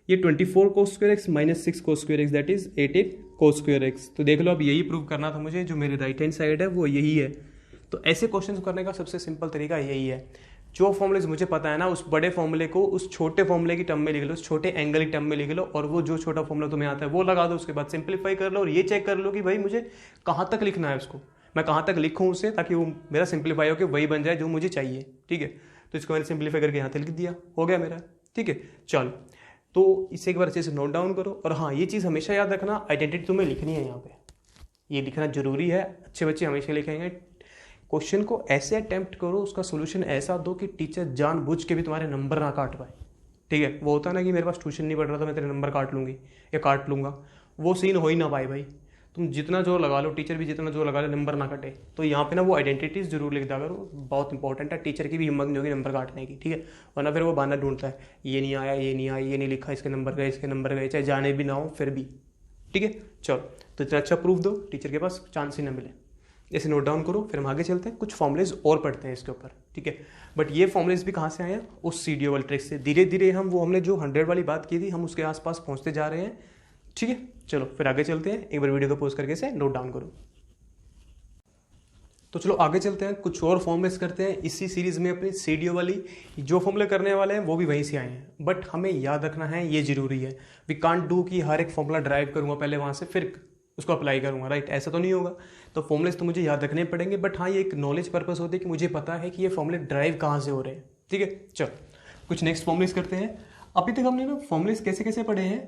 ये 24 कोस square x minus 6 cos square x that is 18 cos square x. तो देख लो, अब यही प्रूव करना था मुझे, जो मेरे राइट हैंड साइड है वो यही है। तो ऐसे क्वेश्चन करने का सबसे सिंपल तरीका यही है, जो फॉर्मूलेज मुझे पता है ना, उस बड़े फॉर्मूले को उस छोटे फॉर्मूले की टर्म में लिख लो, उस छोटे एंगल की टर्म में लिख लो, और वो जो छोटा फॉर्मूला तुम्हें आता है वो लगा दो। उसके बाद सिंप्लीफाई कर लो और ये चेक कर लो कि भाई मुझे कहाँ तक लिखना है, उसको मैं कहाँ तक लिखूँ उसे, ताकि वो मेरा सिंप्लीफाई होकर वही बन जाए जो मुझे चाहिए। ठीक है, तो इसको मैंने सिंप्लीफाई करके यहाँ तक लिख दिया, हो गया मेरा। ठीक है, चलो तो इसे एक बार अच्छे से नोट डाउन करो। और हाँ, ये चीज़ हमेशा याद रखना, आइडेंटिटी तुम्हें लिखनी है यहाँ पे, ये लिखना जरूरी है। अच्छे बच्चे हमेशा लिखेंगे। क्वेश्चन को ऐसे अटेम्प्ट करो, उसका सोल्यूशन ऐसा दो कि टीचर जानबूझ के भी तुम्हारे नंबर ना काट पाए। ठीक है, वो होता है ना कि मेरे पास ट्यूशन नहीं पढ़ रहा तो मैं तेरे नंबर काट लूंगी या काट लूंगा, वो सीन हो ही ना पाए भाई। तुम जितना जोर लगा लो, टीचर भी जितना जोर लगा लो, नंबर ना कटे। तो यहाँ पे ना वो आइडेंटिटीज जरूर लिख दिया करो, बहुत इंपॉर्टेंट है। टीचर की भी हिम्मत नहीं होगी नंबर काटने की। ठीक है, वरना फिर वो बहाना ढूंढता है, ये नहीं आया, ये नहीं आया, ये नहीं लिखा, इसके नंबर गए, इसके नंबर गए, चाहे जाने भी ना हो फिर भी। ठीक है, चलो तो इतना अच्छा प्रूफ दो, टीचर के पास चांस ही ना मिले। ऐसे नोट डाउन करो, फिर हम आगे चलते हैं, कुछ फॉर्मुलेज और पढ़ते हैं इसके ऊपर। ठीक है, बट ये फॉर्मुलेज भी कहाँ से आए हैं, उस सीडीओ वाली ट्रिक से। धीरे धीरे हमने जो 100 वाली बात की थी, हम उसके आसपास पहुंचते जा रहे हैं। ठीक है, चलो फिर आगे चलते हैं। एक बार वीडियो को पॉज करके इसे नोट डाउन करो। तो चलो आगे चलते हैं, कुछ और फॉर्मुलेज करते हैं इसी सीरीज में। अपनी सीडीओ वाली जो फॉर्मूले करने वाले हैं वो भी वहीं से आए हैं, बट हमें याद रखना है, ये जरूरी है। वी कांट डू कि हर एक फॉर्मूला ड्राइव करूंगा पहले वहां से फिर उसको अप्लाई करूंगा, राइट? ऐसा तो नहीं होगा। तो फॉर्मुलेज तो मुझे याद रखने पड़ेंगे, बट हाँ, ये एक नॉलेज पर्पस होती है कि मुझे पता है कि ये फॉर्मुले ड्राइव कहाँ से हो रहे हैं। ठीक है, चलो कुछ नेक्स्ट फॉर्मुलेज करते हैं। अभी तक हमने ना फॉर्मुलेज कैसे कैसे पढ़े हैं,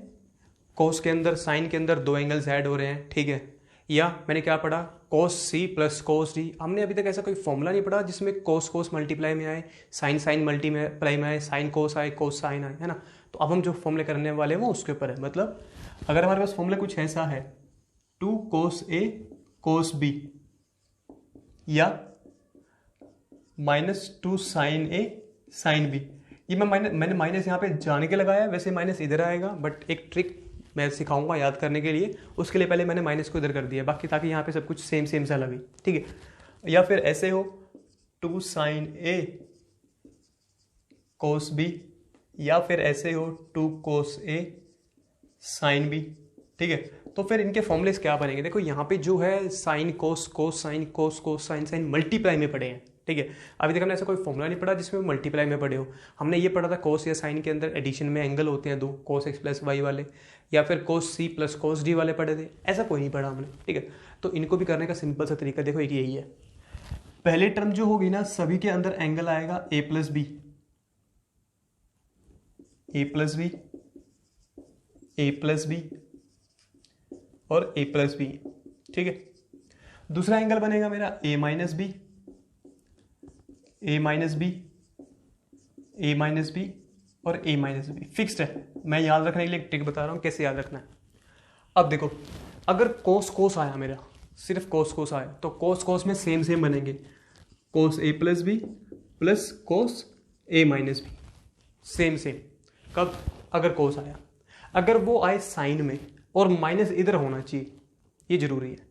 कोस के अंदर साइन के अंदर दो एंगल्स ऐड हो रहे हैं। ठीक है, या मैंने क्या पढ़ा, कोस सी प्लस कोस डी। हमने अभी तक ऐसा कोई फॉर्मूला नहीं पढ़ा जिसमें कोस कोस मल्टीप्लाई में आए, साइन साइन मल्टीप्लाई में आए, साइन कोस आए, कोस साइन आए, है ना? तो अब हम जो फॉर्मूले करने वाले हैं वो उसके ऊपर है। मतलब अगर हमारे पास फॉर्मूला कुछ ऐसा है, 2 कोस ए कोस बी, या -2 साइन ए साइन बी। ये मैंने माइनस यहाँ पे जाने के लगाया, वैसे माइनस इधर आएगा, बट एक ट्रिक मैं सिखाऊंगा याद करने के लिए, उसके लिए पहले मैंने माइनस को इधर कर दिया, बाकी ताकि यहाँ पे सब कुछ सेम सेम सा लगे। ठीक है, या फिर ऐसे हो 2 साइन ए कोस बी, या फिर ऐसे हो 2 कोस ए साइन बी। ठीक है, तो फिर इनके फॉर्मुलेस क्या बनेंगे? देखो यहाँ पे जो है sine cos cos sine cos cos sine sine multiply में पढ़े हैं। ठीक है, अभी तक हमने ऐसा कोई फॉर्मूला नहीं पढ़ा जिसमें मल्टीप्लाई में पढ़े हो। हमने ये पढ़ा था कोस या साइन के अंदर एडिशन में एंगल होते हैं दो, कोस एक्स प्लस वाई वाले, या फिर कोस सी प्लस कोस डी वाले पढ़े थे। ऐसा कोई नहीं पढ़ा हमने। ठीक है, तो इनको भी करने का सिंपल सा तरीका देखो, एक यही है। पहली टर्म जो होगी ना, सभी के अंदर एंगल आएगा ए प्लस बी, ए प्लस बी, ए प्लस बी और ए प्लस बी। ठीक है, दूसरा एंगल बनेगा मेरा ए माइनस बी, ए माइनस बी, ए माइनस बी और ए माइनस बी। फिक्स्ड है, मैं याद रखने के लिए ट्रिक बता रहा हूं कैसे याद रखना है। अब देखो, अगर कोस कोस आया मेरा, सिर्फ कोस कोस आया, तो कोस कोस में सेम सेम बनेंगे, कोस ए प्लस बी प्लस कोस ए माइनस बी, सेम सेम। कब? अगर कोस आया। अगर वो आए साइन में और माइनस इधर होना चाहिए, ये जरूरी है।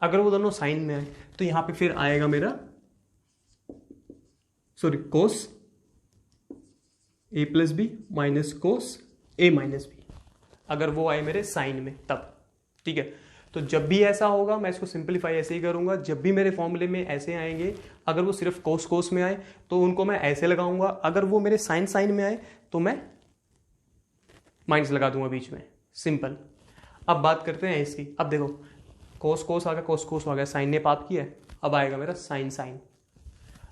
अगर वो दोनों साइन में आए तो यहां पे फिर आएगा मेरा कोस ए प्लस बी माइनस कोस ए माइनस बी, अगर वो आए मेरे साइन में तब। ठीक है, तो जब भी ऐसा होगा मैं इसको सिंपलीफाई ऐसे ही करूंगा। जब भी मेरे फॉर्मूले में ऐसे आएंगे, अगर वो सिर्फ कोस कोस में आए तो उनको मैं ऐसे लगाऊंगा, अगर वो मेरे साइन साइन में आए तो मैं माइनस लगा दूंगा बीच में, सिंपल। अब बात करते हैं इसकी। अब देखो, कोस कोस आ गया, कोस कोस आ गया, साइन ने पाप किया है, अब आएगा मेरा साइन साइन।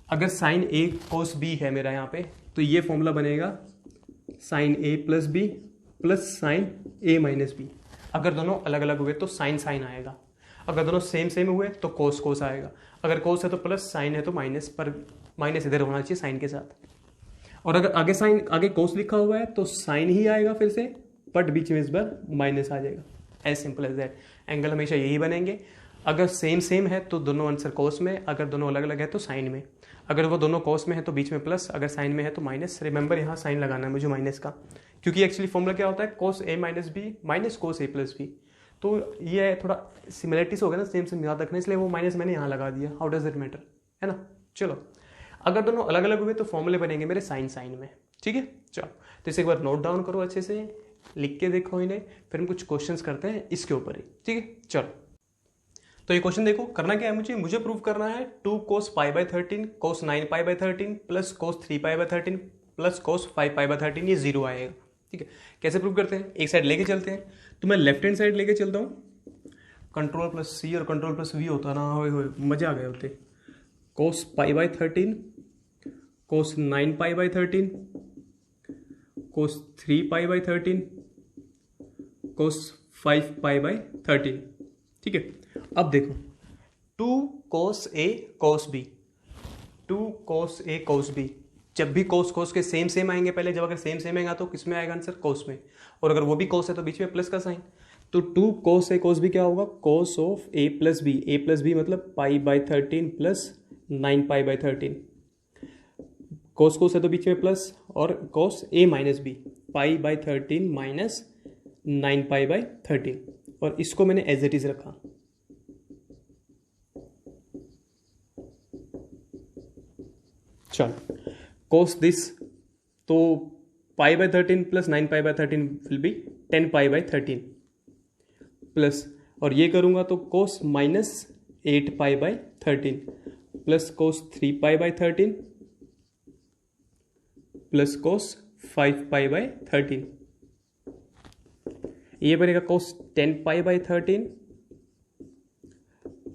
अगर साइन ए कोस बी है मेरा यहाँ पे, तो ये फॉर्मूला बनेगा साइन ए प्लस बी प्लस साइन ए माइनस बी। अगर दोनों अलग अलग हुए तो साइन साइन आएगा, अगर दोनों सेम सेम हुए तो कोस कोस आएगा। अगर कोस है तो प्लस, साइन है तो माइनस, पर माइनस इधर होना चाहिए साइन के साथ। और अगर आगे साइन आगे कोस लिखा हुआ है तो साइन ही आएगा फिर से, बट बीच में इस बार माइनस आ जाएगा। As simple as that. Angle हमेशा यही बनेंगे। अगर सेम सेम है तो दोनों आंसर कोस में, अगर दोनों अलग अलग है तो साइन में। अगर वो दोनों कोस में है तो बीच में प्लस, अगर साइन में है तो माइनस। रिमेंबर यहाँ साइन लगाना है मुझे माइनस का, क्योंकि एक्चुअली फॉर्मूला क्या होता है, कोस ए माइनस बी माइनस कोस ए प्लस बी। तो ये थोड़ा सिमिलरिटीज हो गया ना, सेम सेम याद रखना, इसलिए वो माइनस मैंने यहाँ लगा दिया। हाउ डज इट मैटर, है ना। चलो, अगर दोनों अलग अलग हुए तो फॉर्मूले बनेंगे मेरे साइन साइन में। ठीक है, चलो तो इसे एक बार नोट डाउन करो अच्छे से, लिख के देखो इन्हें, फिर हम कुछ क्वेश्चंस करते हैं इसके ऊपर ही। ठीक है, चलो तो ये क्वेश्चन देखो, करना क्या है मुझे प्रूव करना है 2 cos pi by 13 cos 9 pi by 13 plus cos 3 pi by 13 plus cos 5 pi by 13, ये जीरो आएगा। ठीक है, कैसे प्रूव करते हैं, एक साइड लेके चलते हैं। तो मैं लेफ्ट हैंड साइड लेके चलता हूँ, कंट्रोल प्लस सी और कंट्रोल प्लस वी होता ना, हो मजे आ गए होते। cos pi by 13 cos 9 pi by 13 cos 3 pi by 13 cos 5 pi by 13। ठीक है, अब देखो 2 cos a cos b, 2 cos a cos b, जब भी cos के सेम सेम आएंगे पहले, जब अगर सेम सेम आएगा तो किसमें आएगा आंसर, cos में, और अगर वो भी cos है तो बीच में प्लस का साइन। तो 2 cos a cos b क्या होगा, cos of a plus b मतलब pi by 13 plus 9 pi by 13, cos है तो बीच में प्लस, और cos a minus b pi by 13 minus 9 pi by 13, और इसको मैंने एज इट इज रखा। चलो cos दिस, तो pi by 13 plus 9 pi by 13 will be 10 pi by 13 plus, और ये करूंगा तो cos minus 8 pi by 13 plus cos 3 pi by 13 plus cos 5 pi by 13, ये बनेगा cos 10 पाई बाई 13।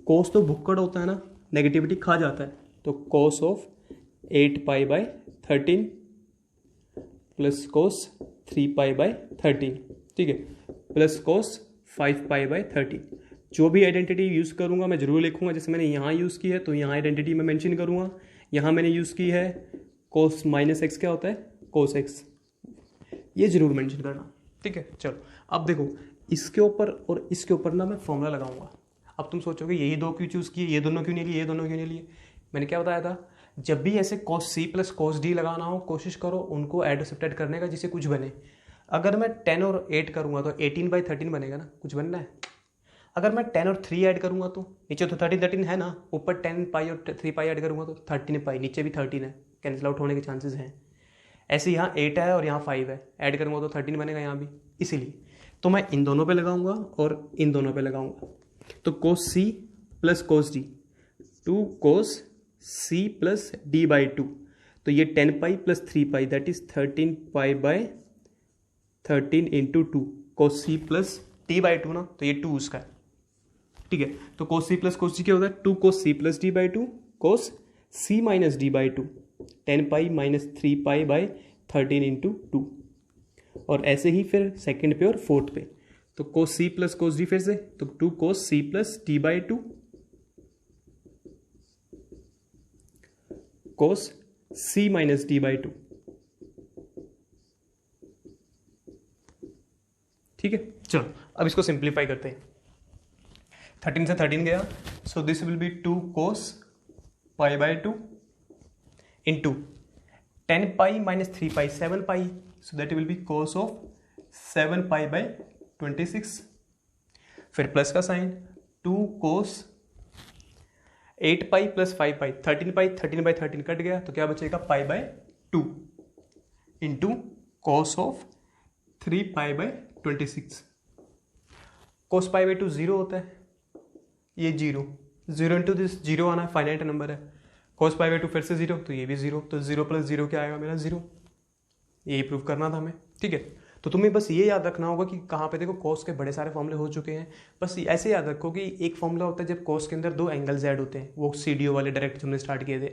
cos तो भुक्कड़ होता है ना, नेगेटिविटी खा जाता है, तो cos of 8 pi by 13 plus cos 3 pi by 13। ठीक है, प्लस cos 5 पाई बाई 13। जो भी आइडेंटिटी यूज़ करूंगा मैं जरूर लिखूंगा, जैसे मैंने यहाँ यूज़ की है तो यहाँ आइडेंटिटी में मेंशन करूंगा। यहाँ मैंने यूज़ की है cos माइनस एक्स क्या होता है, cos x, ये जरूर मेंशन करना। ठीक है, चलो अब देखो इसके ऊपर और इसके ऊपर ना मैं फॉर्मूला लगाऊंगा। अब तुम सोचोगे यही दो क्यों चूज़ किए, ये दोनों क्यों नहीं लिए, ये दोनों क्यों नहीं लिए। मैंने क्या बताया था, जब भी ऐसे cos c plus cos d लगाना हो, कोशिश करो उनको ऐड और सब्ट्रैक्ट करने का जिससे कुछ बने। अगर मैं 10 और 8 करूँगा तो 18 बाई 13 बनेगा ना, कुछ बनना है। अगर मैं 10 और 3 ऐड करूँगा तो नीचे तो 13 है ना, ऊपर 10 पाई और 3 पाई ऐड करूँगा तो 13 पाई, नीचे भी 13 है, कैंसिल आउट होने के चांसेस हैं। ऐसे यहाँ 8 है और यहाँ 5 है, ऐड करूँगा तो 13 बनेगा यहाँ भी, इसीलिए तो मैं इन दोनों पे लगाऊंगा और इन दोनों पे लगाऊंगा। तो cos c plus cos d, 2 cos c plus d by 2, तो ये 10 pi plus 3 pi that is 13 pi by 13 into 2, cos c plus d by 2 ना, तो ये 2 उसका है। ठीक है, तो cos c plus cos d क्या होता है, 2 cos c plus d by 2 cos c minus d by 2, 10 pi minus 3 pi by 13 into 2, और ऐसे ही फिर सेकंड पे और फोर्थ पे। तो cos c plus cos d फिर से, तो 2 cos c plus d by 2 cos c minus d by 2। ठीक है, चलो अब इसको सिंप्लीफाई करते हैं। 13 से 13 गया, so this will be 2 cos pi by 2 into 10 pi minus 3 pi 7 pi, so that will be cos of 7 pi by 26, फिर प्लस का sine 2 cos 8 pi plus 5 pi 13 pi, 13 बाई 13 कट गया तो क्या बचेगा pi by 2 into cos of 3 pi by 26। cos pi by 2 zero होता है, ये जीरो इंटू दिस जीरो आना है, फाइनाइट नंबर है। cos पाई बाई 2 फिर से जीरो, तो ये भी जीरो, तो जीरो प्लस जीरो क्या आएगा मेरा, जीरो। यही प्रूव करना था हमें। ठीक है, तो तुम्हें बस ये याद रखना होगा कि कहाँ पे देखो cos के बड़े सारे फॉर्मूले हो चुके हैं। बस ऐसे याद रखो कि एक फॉर्मूला होता है जब cos के अंदर दो एंगल्स ऐड होते हैं, वो CDO वाले डायरेक्ट हमने स्टार्ट किए थे।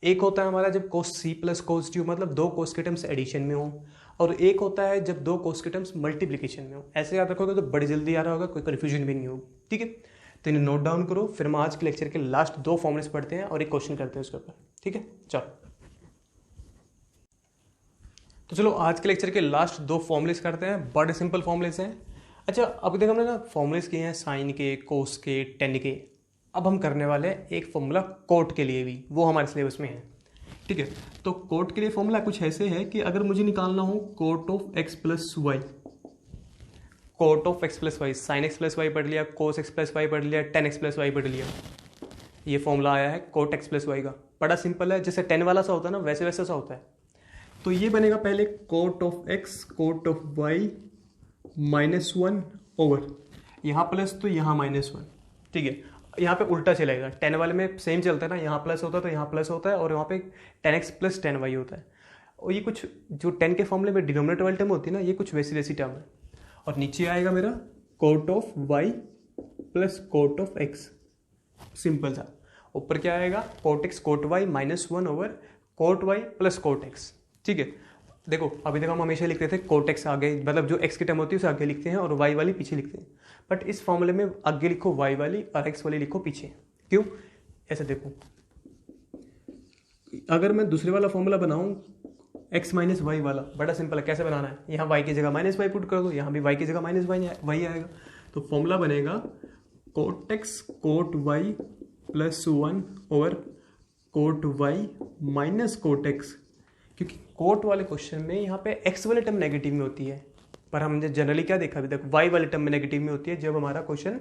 एक होता है हमारा जब cos c plus cos d मतलब दो cos के टर्म्स एडिशन में हो, और एक होता है जब दो cos के टर्म्स मल्टीप्लीकेशन में हो। ऐसे याद रखोगे तो बड़ी जल्दी आ रहा होगा, कोई कन्फ्यूजन भी नहीं होगी। ठीक है, तो इन्हें नोट डाउन करो, फिर हम आज के लेक्चर के लास्ट दो फॉर्मूलेस पढ़ते हैं और एक क्वेश्चन करते हैं उसके ऊपर। ठीक है, चलो तो चलो आज के लेक्चर के लास्ट 2 फॉर्मुलेस करते हैं, बड़े सिंपल फॉर्मुलेस हैं। अच्छा, अब देखो हमने ना फॉर्मुलेस किए हैं साइन के, कोस के, टेन के। अब हम करने वाले हैं एक फॉर्मूला कोट के लिए भी, वो हमारे सिलेबस में है। ठीक है, तो कोट के लिए फॉर्मूला कुछ ऐसे है कि अगर मुझे निकालना हो cot of x plus y, cot of x plus y, sine x plus y पढ़ लिया, कोस एक्स प्लस वाई पढ़ लिया, टेन एक्स प्लस वाई पढ़ लिया, ये फॉर्मूला आया है कोट एक्स प्लस वाई का। बड़ा सिंपल है, जैसे 10 वाला सा होता है ना, वैसे वैसे सा होता है। तो ये बनेगा पहले cot of x cot of y -1 over यहाँ प्लस तो यहाँ -1। ठीक है, यहाँ पे उल्टा चलेगा, 10 वाले में सेम चलता है ना, यहाँ प्लस होता है तो यहाँ प्लस होता है, और यहाँ पे 10x प्लस 10y होता है। और ये कुछ जो 10 के फॉर्मूले में डिनोमिनेटर वाली टर्म होती है ना, ये कुछ वैसी वैसी टर्म है। और नीचे आएगा मेरा cot of y plus cot of x, simple सा। ऊपर क्या आएगा, cot x cot y -1 over cot y plus cot x. ठीक है, देखो अभी तक हम हमेशा लिखते थे कोट एक्स आगे, मतलब जो एक्स की टर्म होती है उसे आगे लिखते हैं और वाई वाली पीछे लिखते हैं। बट इस फॉर्मूले में आगे लिखो वाई वाली और एक्स वाली लिखो पीछे। क्यों? ऐसे देखो, अगर मैं दूसरे वाला फॉर्मूला बनाऊं एक्स माइनस वाई वाला, बड़ा सिंपल है, कैसे बनाना है, यहाँ वाई की जगह माइनस वाई पुट कर दो, यहाँ भी वाई की जगह माइनस वाई आएगा। तो फॉर्मूला बनेगा cot x cot y +1 over cot y minus cot x. क्योंकि कोट वाले क्वेश्चन में यहाँ पे एक्स वाली टर्म नेगेटिव में होती है, पर हमने जनरली क्या देखा अभी तक, वाई वाली टर्म में नेगेटिव में होती है जब हमारा क्वेश्चन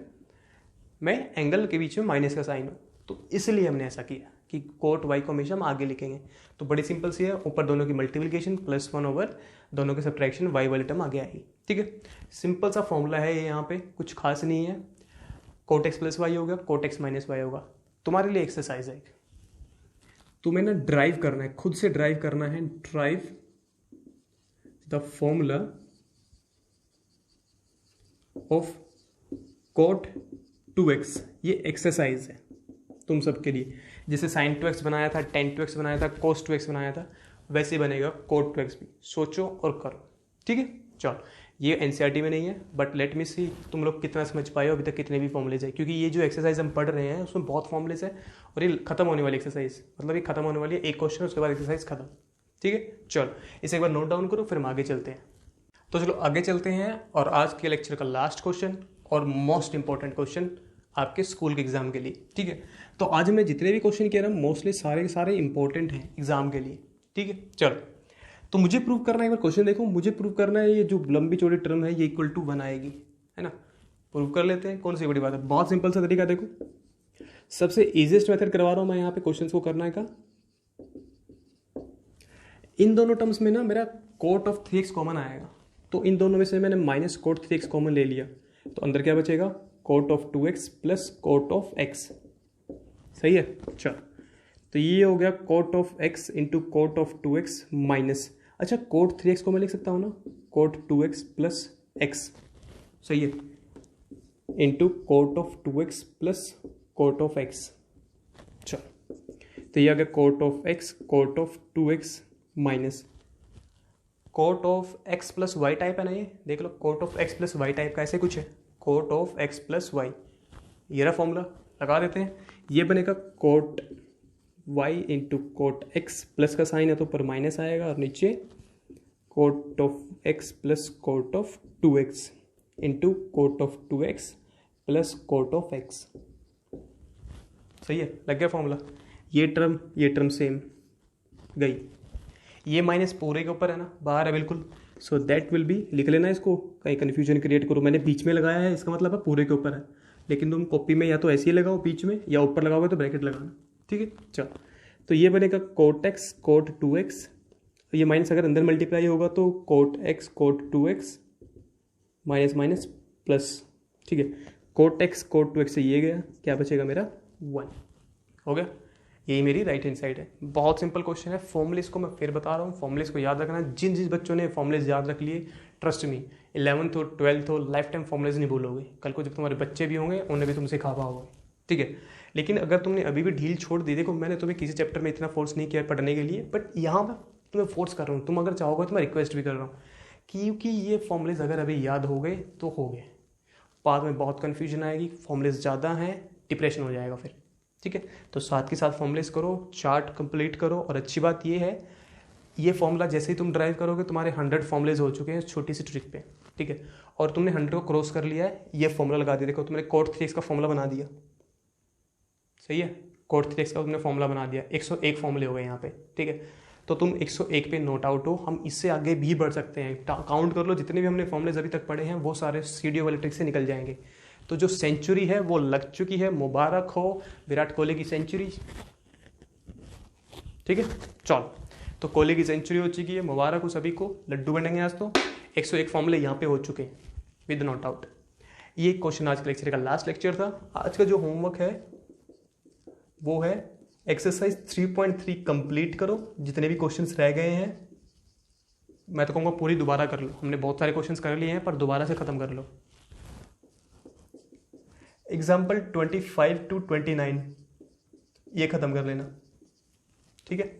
में एंगल के बीच में माइनस का साइन हो। तो इसलिए हमने ऐसा किया कि कोट वाई को हमेशा हम आगे लिखेंगे। तो बड़ी सिंपल सी है, ऊपर दोनों की मल्टीप्लिकेशन +1 ओवर दोनों के सब्ट्रैक्शन, वाई वाली टर्म आगे आएगी। ठीक है, सिंपल सा फॉर्मूला है ये, यहाँ पे कुछ खास नहीं है। कोट एक्स प्लस वाई होगा, कोट एक्स माइनस वाई होगा। तुम्हारे लिए एक्सरसाइज है, तुम्हें ना ड्राइव करना है, खुद से ड्राइव करना है, derive the formula of cot 2x। ये एक्सरसाइज है तुम सबके लिए। जैसे साइन 2x बनाया था, टेन 2x बनाया था, कोस 2x बनाया था, वैसे बनेगा कोट 2x भी। सोचो और करो। ठीक है, चलो ये एनसीईआरटी में नहीं है, बट लेट मी सी तुम लोग कितना समझ पाए हो अभी तक, कितने भी फॉर्मुलेज है। क्योंकि ये जो एक्सरसाइज हम पढ़ रहे हैं उसमें बहुत फॉर्मुलेज है, और ये खत्म होने वाली एक्सरसाइज, मतलब ये खत्म होने वाली है, एक क्वेश्चन उसके बाद एक्सरसाइज खत्म। ठीक है, चलो इसे एक बार नोट डाउन करो, फिर हम आगे चलते हैं। तो चलो आगे चलते हैं, और आज के लेक्चर का लास्ट क्वेश्चन और मोस्ट इंपॉर्टेंट क्वेश्चन आपके स्कूल के एग्जाम के लिए। ठीक है, तो आज हमने जितने भी क्वेश्चन किए ना, मोस्टली सारे के सारे इंपॉर्टेंट हैं एग्जाम के लिए। ठीक है, चलो तो मुझे प्रूव करना है, एक बार क्वेश्चन देखो, मुझे प्रूव करना है ये जो लंबी चौड़ी टर्म है ये इक्वल टू 1 आएगी, है ना। प्रूव कर लेते हैं, कौन सी बड़ी बात है, बहुत सिंपल सा तरीका। देखो सबसे इजीएस्ट मेथड करवा रहा हूं मैं यहाँ पे क्वेश्चंस को करने का। इन दोनों टर्म्स में ना मेरा कोट ऑफ 3x कॉमन आएगा, तो इन दोनों में से मैंने माइनस कोट 3x कॉमन ले लिया, तो अंदर क्या बचेगा, cot of 2x plus cot of x। सही है, चलो तो ये हो गया cot of x into cot of 2x minus, अच्छा कोट 3x को मैं लिख सकता हूँ ना, कोट 2x प्लस x। सही है, into cot of 2x plus cot of x। चलो तो ये आ गया cot of x cot of 2x minus cot of x plus y type है ना, ये देख लो, cot of x plus y type का ऐसे कुछ है, cot of x plus y. ये रहा फॉर्मूला, लगा देते हैं। ये बनेगा cot y into cot x, plus का साइन है तो ऊपर माइनस आएगा, और नीचे cot of x plus cot of 2x into cot of 2x plus cot of x। सही है, लग गया फॉर्मूला। ये टर्म सेम गई, ये माइनस पूरे के ऊपर है ना, बाहर है बिल्कुल, सो दैट विल बी, लिख लेना इसको, कहीं कन्फ्यूजन क्रिएट करो। मैंने बीच में लगाया है, इसका मतलब है पूरे के ऊपर है, लेकिन तुम कॉपी में या तो ऐसे ही लगाओ बीच में, या ऊपर लगाओगे तो ब्रैकेट लगाना। ठीक है, चलो तो ये बनेगा कोट एक्स कोट 2x, ये माइनस अगर अंदर मल्टीप्लाई होगा तो कोट x कोट 2x माइनस माइनस प्लस। ठीक है, कोट x कोट 2x से ये गया, क्या बचेगा मेरा 1 हो गया। यही मेरी राइट हैंड साइड है। बहुत सिंपल क्वेश्चन है। फॉर्मुलेस को मैं फिर बता रहा हूँ, फॉर्मुलेस को याद रखना। जिन बच्चों ने फॉर्मुलेस याद रख लिए, ट्रस्ट मी 11th हो 12th हो, लाइफ टाइम फॉर्मुलेस नहीं भूलोगे। कल को जब तुम्हारे बच्चे भी होंगे उन्हें भी तुम सिखा पाओगे। ठीक है, लेकिन अगर तुमने अभी भी ढील छोड़ दी, देखो मैंने तुम्हें किसी चैप्टर में इतना फोर्स नहीं किया पढ़ने के लिए, बट यहाँ मैं तुम्हें फोर्स कर रहा हूँ। तुम अगर चाहोगे तो मैं रिक्वेस्ट भी कर रहा हूँ, क्योंकि ये फॉर्मुलेस अगर अभी याद हो गए तो हो गए, बाद में बहुत कन्फ्यूजन आएगी, फॉर्मुलेस ज़्यादा हैं, डिप्रेशन हो जाएगा फिर। ठीक है, तो साथ के साथ फॉर्मुलेस करो, चार्ट कंप्लीट करो, और अच्छी बात ये है ये फॉर्मूला जैसे ही तुम ड्राइव करोगे तुम्हारे 100 फॉर्मुलेज हो चुके हैं छोटी सी ट्रिक पे, ठीक है। और तुमने 100 को क्रॉस कर लिया है, ये फॉर्मूला लगा दिया, देखो तुमने cot 3x का फॉर्मूला बना दिया, सही है। cot 3x का तुमने फॉर्मूला बना दिया, 101 फॉर्मूले हो गए यहाँ पे, ठीक है। तो तुम 101 पे नोट आउट हो, हम इससे आगे भी बढ़ सकते हैं। काउंट कर लो, जितने भी हमने फॉर्मूलेज अभी तक पढ़े हैं वो सारे सीडीओ वाले ट्रिक से निकल जाएंगे। तो जो सेंचुरी है वो लग चुकी है, मुबारक हो विराट कोहली की सेंचुरी, ठीक है। चलो, तो कोहली की सेंचुरी हो चुकी है, मुबारक हो सभी को, लड्डू बनेंगे आज तो। 101 फॉर्मूले यहाँ पे हो चुके हैं विद नॉट आउट। ये क्वेश्चन आज के लेक्चर का लास्ट लेक्चर था। आज का जो होमवर्क है वो है एक्सरसाइज 3.3 कंप्लीट करो, जितने भी क्वेश्चंस रह गए हैं मैं तो कहूँगा पूरी दोबारा कर लो, हमने बहुत सारे क्वेश्चंस कर लिए हैं पर दोबारा से खत्म कर लो। एग्जाम्पल 25 to 29 ये खत्म कर लेना, ठीक है।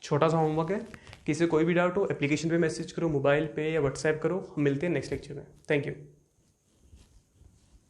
छोटा सा होमवर्क है, किसी कोई भी डाउट हो एप्लीकेशन पे मैसेज करो, मोबाइल पे या व्हाट्सएप करो। हम मिलते हैं नेक्स्ट लेक्चर में। Thank you.